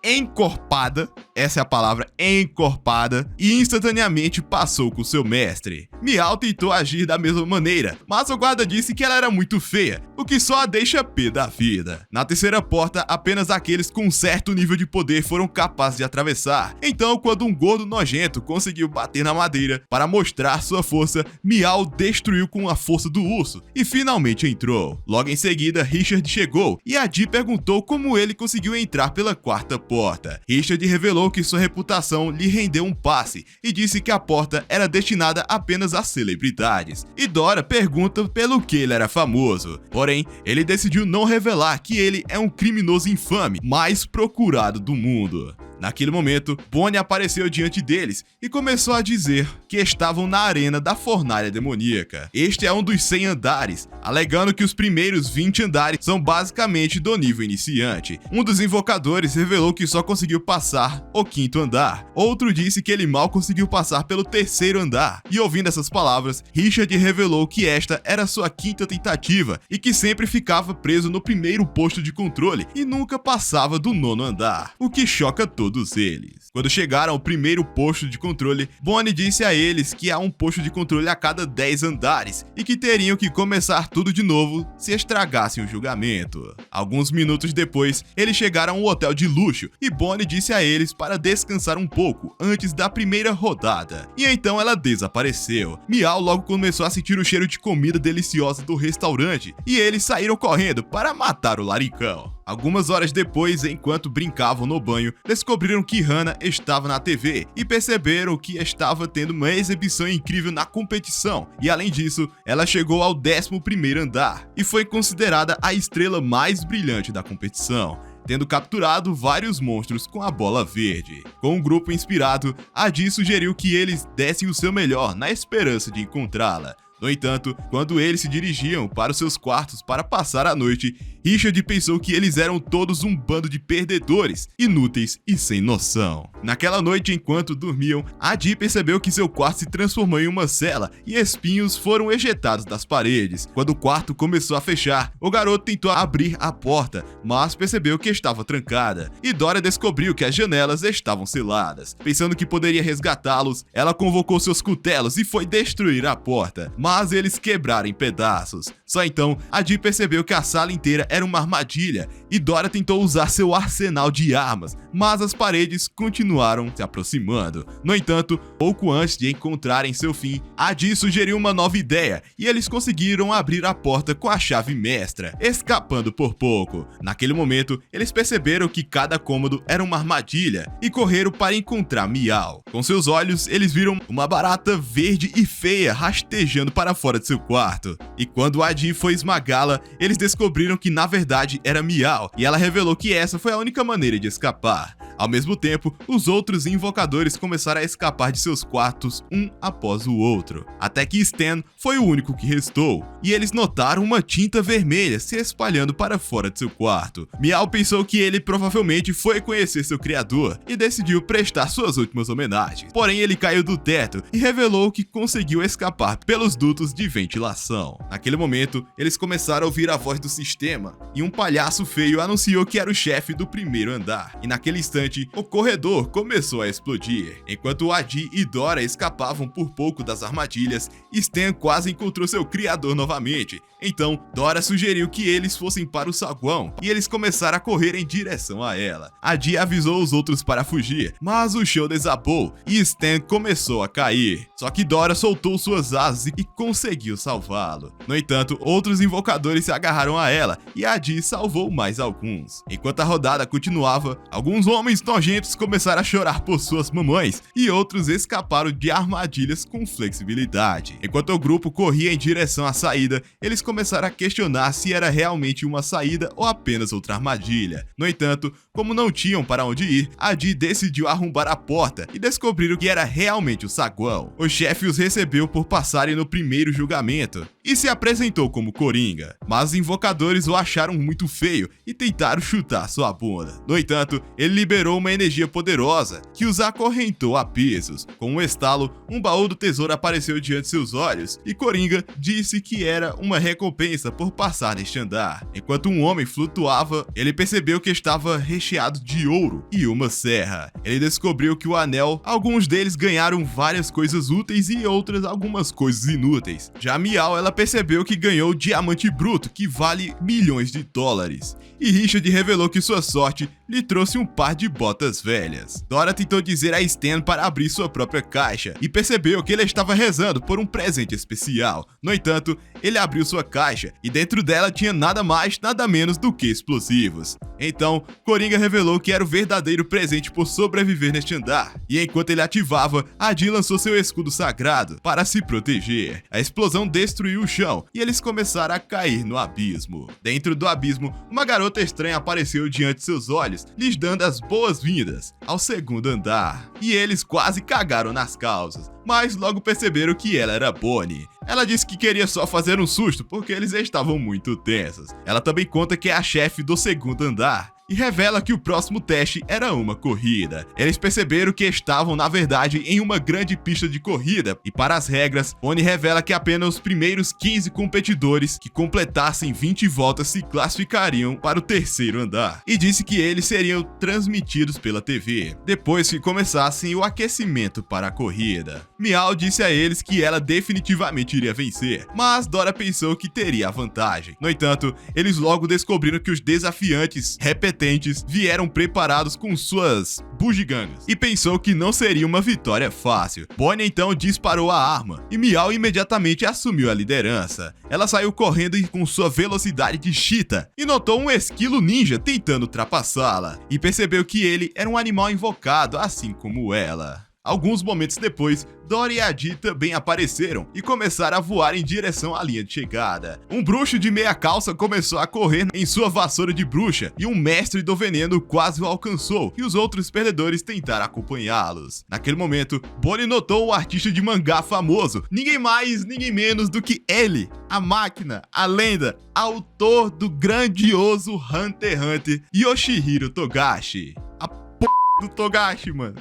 encorpada, essa é a palavra, encorpada, e instantaneamente passou com seu mestre. Miau tentou agir da mesma maneira, mas o guarda disse que ela era muito feia, o que só a deixa pé da vida. Na terceira porta, apenas aqueles com um certo nível de poder foram capazes de atravessar. Então, quando um gordo nojento conseguiu bater na madeira para mostrar sua força, Miau destruiu com a força do urso e finalmente entrou. Logo em seguida, Richard chegou e a Adi perguntou como ele conseguiu entrar pela quarta porta. Richard revelou que sua reputação lhe rendeu um passe e disse que a porta era destinada apenas a celebridades. E Dora pergunta pelo que ele era famoso. Porém, ele decidiu não revelar que ele é um criminoso infame mais procurado do mundo. Naquele momento, Bonnie apareceu diante deles e começou a dizer que estavam na arena da fornalha demoníaca. Este é um dos 100 andares, alegando que os primeiros 20 andares são basicamente do nível iniciante. Um dos invocadores revelou que só conseguiu passar o 5º andar. Outro disse que ele mal conseguiu passar pelo 3º andar. E ouvindo essas palavras, Richard revelou que esta era sua 5ª tentativa e que sempre ficava preso no primeiro posto de controle e nunca passava do 9º andar, o que choca todo todos eles. Quando chegaram ao primeiro posto de controle, Bonnie disse a eles que há um posto de controle a cada 10 andares e que teriam que começar tudo de novo se estragassem o julgamento. Alguns minutos depois, eles chegaram a um hotel de luxo e Bonnie disse a eles para descansar um pouco antes da primeira rodada. E então ela desapareceu. Miau logo começou a sentir o cheiro de comida deliciosa do restaurante e eles saíram correndo para matar o laricão. Algumas horas depois, enquanto brincavam no banho, descobriram que Hannah estava na TV e perceberam que estava tendo uma exibição incrível na competição. E além disso, ela chegou ao 11º andar e foi considerada a estrela mais brilhante da competição, tendo capturado vários monstros com a bola verde. Com um grupo inspirado, Adi sugeriu que eles dessem o seu melhor na esperança de encontrá-la. No entanto, quando eles se dirigiam para os seus quartos para passar a noite, Richard pensou que eles eram todos um bando de perdedores, inúteis e sem noção. Naquela noite, enquanto dormiam, Adi percebeu que seu quarto se transformou em uma cela e espinhos foram ejetados das paredes. Quando o quarto começou a fechar, o garoto tentou abrir a porta, mas percebeu que estava trancada, e Dora descobriu que as janelas estavam seladas. Pensando que poderia resgatá-los, ela convocou seus cutelos e foi destruir a porta, mas eles quebraram em pedaços. Só então, Adi percebeu que a sala inteira era uma armadilha e Dora tentou usar seu arsenal de armas, mas as paredes continuaram se aproximando. No entanto, pouco antes de encontrarem seu fim, Adi sugeriu uma nova ideia e eles conseguiram abrir a porta com a chave mestra, escapando por pouco. Naquele momento, eles perceberam que cada cômodo era uma armadilha e correram para encontrar Miau. Com seus olhos, eles viram uma barata verde e feia rastejando para fora de seu quarto. E quando Adi foi esmagá-la, eles descobriram que na verdade era Miau, e ela revelou que essa foi a única maneira de escapar. Ao mesmo tempo, os outros invocadores começaram a escapar de seus quartos um após o outro, até que Stan foi o único que restou, e eles notaram uma tinta vermelha se espalhando para fora de seu quarto. Miau pensou que ele provavelmente foi conhecer seu criador e decidiu prestar suas últimas homenagens. Porém, ele caiu do teto e revelou que conseguiu escapar pelos dutos de ventilação. Naquele momento, eles começaram a ouvir a voz do sistema e um palhaço feio anunciou que era o chefe do primeiro andar. E naquele instante, o corredor começou a explodir. Enquanto Adi e Dora escapavam por pouco das armadilhas, Stan quase encontrou seu criador novamente. Então, Dora sugeriu que eles fossem para o saguão e eles começaram a correr em direção a ela. Adi avisou os outros para fugir, mas o chão desabou e Stan começou a cair. Só que Dora soltou suas asas e conseguiu salvá-lo. No entanto, outros invocadores se agarraram a ela e Adi salvou mais alguns. Enquanto a rodada continuava, alguns homens nojentos começaram a chorar por suas mamães e outros escaparam de armadilhas com flexibilidade. Enquanto o grupo corria em direção à saída, eles começaram a questionar se era realmente uma saída ou apenas outra armadilha. No entanto, como não tinham para onde ir, Adi decidiu arrombar a porta e descobriram que era realmente o saguão. O chefe os recebeu por passarem no primeiro julgamento e se apresentou como Coringa, mas os invocadores o acharam muito feio e tentaram chutar sua bunda. No entanto, ele liberou uma energia poderosa que os acorrentou a pisos. Com um estalo, um baú do tesouro apareceu diante de seus olhos e Coringa disse que era uma recompensa por passar neste andar. Enquanto um homem flutuava, ele percebeu que estava recheado de ouro e uma serra. Ele descobriu que o anel, alguns deles ganharam várias coisas úteis e outras algumas coisas inúteis. Já Miau, ela percebeu que ganhou diamante bruto que vale milhões de dólares. E Richard revelou que sua sorte lhe trouxe um par de botas velhas. Dora tentou dizer a Stan para abrir sua própria caixa e percebeu que ele estava rezando por um presente especial. No entanto, ele abriu sua caixa e dentro dela tinha nada mais, nada menos do que explosivos. Então, Coringa revelou que era o verdadeiro presente por sobreviver neste andar. E enquanto ele ativava, Adi lançou seu escudo sagrado para se proteger. A explosão destruiu o chão e eles começaram a cair no abismo. Dentro do abismo, uma garota estranha apareceu diante de seus olhos, lhes dando as boas-vindas ao segundo andar. E eles quase cagaram nas calças, mas logo perceberam que ela era Bonnie. Ela disse que queria só fazer um susto porque eles estavam muito tensos. Ela também conta que é a chefe do segundo andar e revela que o próximo teste era uma corrida. Eles perceberam que estavam, na verdade, em uma grande pista de corrida, e para as regras, Bonnie revela que apenas os primeiros 15 competidores que completassem 20 voltas se classificariam para o terceiro andar, e disse que eles seriam transmitidos pela TV, depois que começassem o aquecimento para a corrida. Meow disse a eles que ela definitivamente iria vencer, mas Dora pensou que teria a vantagem. No entanto, eles logo descobriram que os desafiantes repetentes vieram preparados com suas bugigangas, e pensou que não seria uma vitória fácil. Bonnie então disparou a arma, e Meow imediatamente assumiu a liderança. Ela saiu correndo com sua velocidade de cheetah, e notou um esquilo ninja tentando ultrapassá-la, e percebeu que ele era um animal invocado, assim como ela. Alguns momentos depois, Dora e Adi também apareceram e começaram a voar em direção à linha de chegada. Um bruxo de meia calça começou a correr em sua vassoura de bruxa e um mestre do veneno quase o alcançou, e os outros perdedores tentaram acompanhá-los. Naquele momento, Bonnie notou o artista de mangá famoso, ninguém mais, ninguém menos do que ele, a máquina, a lenda, autor do grandioso Hunter x Hunter, Yoshihiro Togashi. A p*** do Togashi, mano.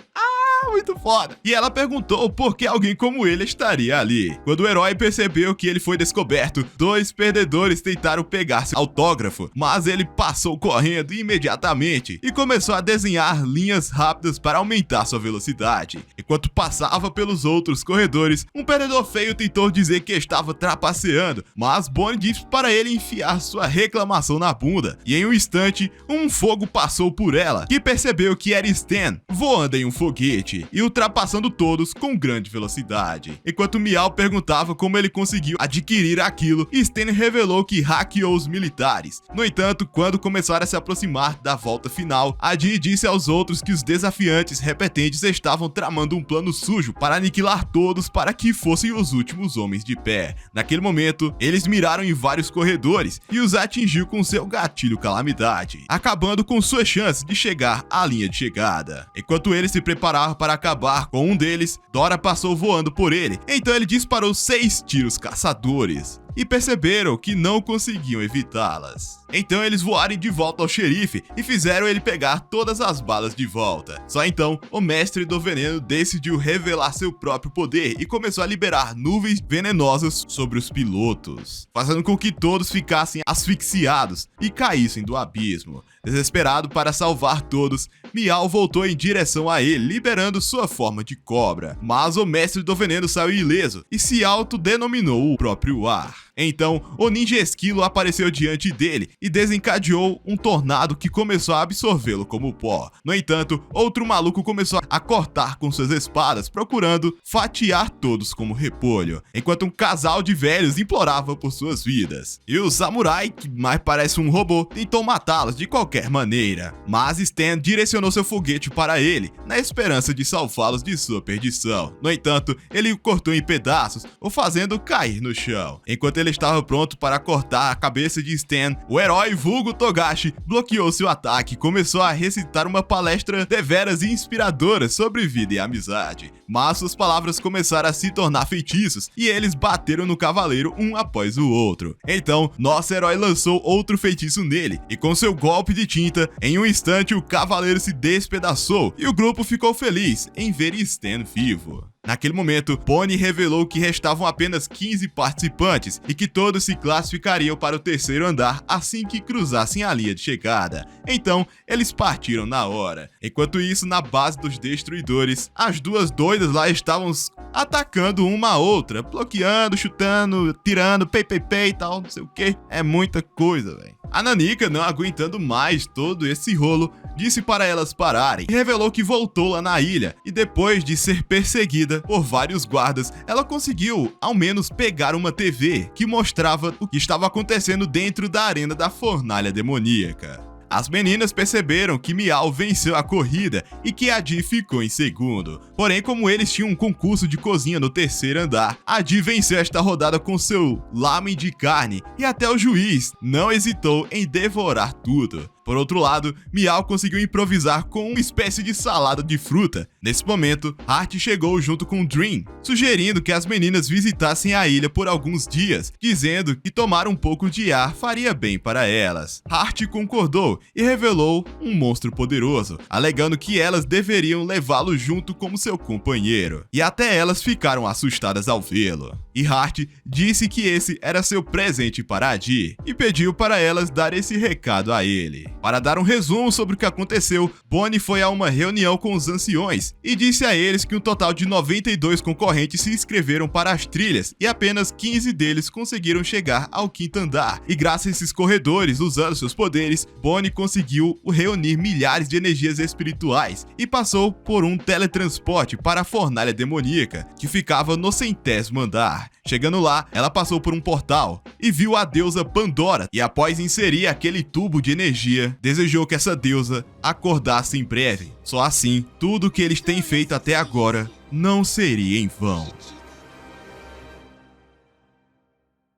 Muito foda. E ela perguntou por que alguém como ele estaria ali. Quando o herói percebeu que ele foi descoberto, 2 perdedores tentaram pegar seu autógrafo, mas ele passou correndo imediatamente e começou a desenhar linhas rápidas para aumentar sua velocidade. Enquanto passava pelos outros corredores, um perdedor feio tentou dizer que estava trapaceando, mas Bonnie disse para ele enfiar sua reclamação na bunda, e em um instante, um fogo passou por ela, que percebeu que era Stan, voando em um foguete e ultrapassando todos com grande velocidade. Enquanto Meow perguntava como ele conseguiu adquirir aquilo, Stan revelou que hackeou os militares. No entanto, quando começaram a se aproximar da volta final, Adi disse aos outros que os desafiantes repetentes estavam tramando um plano sujo para aniquilar todos para que fossem os últimos homens de pé. Naquele momento, eles miraram em vários corredores e os atingiu com seu gatilho calamidade, acabando com sua chance de chegar à linha de chegada. Enquanto eles se preparavam para acabar com um deles, Dora passou voando por ele, então ele disparou 6 tiros caçadores, e perceberam que não conseguiam evitá-las. Então eles voaram de volta ao xerife e fizeram ele pegar todas as balas de volta. Só então, o mestre do veneno decidiu revelar seu próprio poder e começou a liberar nuvens venenosas sobre os pilotos, fazendo com que todos ficassem asfixiados e caíssem do abismo. Desesperado para salvar todos, Meow voltou em direção a ele, liberando sua forma de cobra. Mas o mestre do veneno saiu ileso e se autodenominou o próprio ar. Então, o ninja esquilo apareceu diante dele e desencadeou um tornado que começou a absorvê-lo como pó. No entanto, outro maluco começou a cortar com suas espadas, procurando fatiar todos como repolho, enquanto um casal de velhos implorava por suas vidas. E o samurai, que mais parece um robô, tentou matá-los de qualquer maneira, mas Stan direcionou seu foguete para ele, na esperança de salvá-los de sua perdição. No entanto, ele o cortou em pedaços, o fazendo cair no chão. Enquanto ele estava pronto para cortar a cabeça de Stan, o herói vulgo Togashi bloqueou seu ataque e começou a recitar uma palestra deveras inspiradora sobre vida e amizade. Mas suas palavras começaram a se tornar feitiços e eles bateram no cavaleiro um após o outro. Então, nosso herói lançou outro feitiço nele e com seu golpe de tinta, em um instante o cavaleiro se despedaçou e o grupo ficou feliz em ver Stan vivo. Naquele momento, Bonnie revelou que restavam apenas 15 participantes e que todos se classificariam para o terceiro andar assim que cruzassem a linha de chegada. Então, eles partiram na hora. Enquanto isso, na base dos destruidores, as duas doidas lá estavam atacando uma a outra, bloqueando, chutando, tirando, pei e tal, não sei o que. É muita coisa, velho. A Nanika, não aguentando mais todo esse rolo, disse para elas pararem e revelou que voltou lá na ilha e depois de ser perseguida por vários guardas, ela conseguiu ao menos pegar uma TV que mostrava o que estava acontecendo dentro da arena da fornalha demoníaca. As meninas perceberam que Meow venceu a corrida e que Adi ficou em segundo. Porém, como eles tinham um concurso de cozinha no terceiro andar, Adi venceu esta rodada com seu lamen de carne e até o juiz não hesitou em devorar tudo. Por outro lado, Meow conseguiu improvisar com uma espécie de salada de fruta. Nesse momento, Hart chegou junto com Dream, sugerindo que as meninas visitassem a ilha por alguns dias, dizendo que tomar um pouco de ar faria bem para elas. Hart concordou e revelou um monstro poderoso, alegando que elas deveriam levá-lo junto como seu companheiro. E até elas ficaram assustadas ao vê-lo. E Hart disse que esse era seu presente para Adi e pediu para elas dar esse recado a ele. Para dar um resumo sobre o que aconteceu, Bonnie foi a uma reunião com os anciões e disse a eles que um total de 92 concorrentes se inscreveram para as trilhas e apenas 15 deles conseguiram chegar ao quinto andar. E graças a esses corredores, usando seus poderes, Bonnie conseguiu reunir milhares de energias espirituais e passou por um teletransporte para a fornalha demoníaca, que ficava no 100º andar. Chegando lá, ela passou por um portal e viu a deusa Pandora, e após inserir aquele tubo de energia, desejou que essa deusa acordasse em breve. Só assim, tudo que eles têm feito até agora não seria em vão.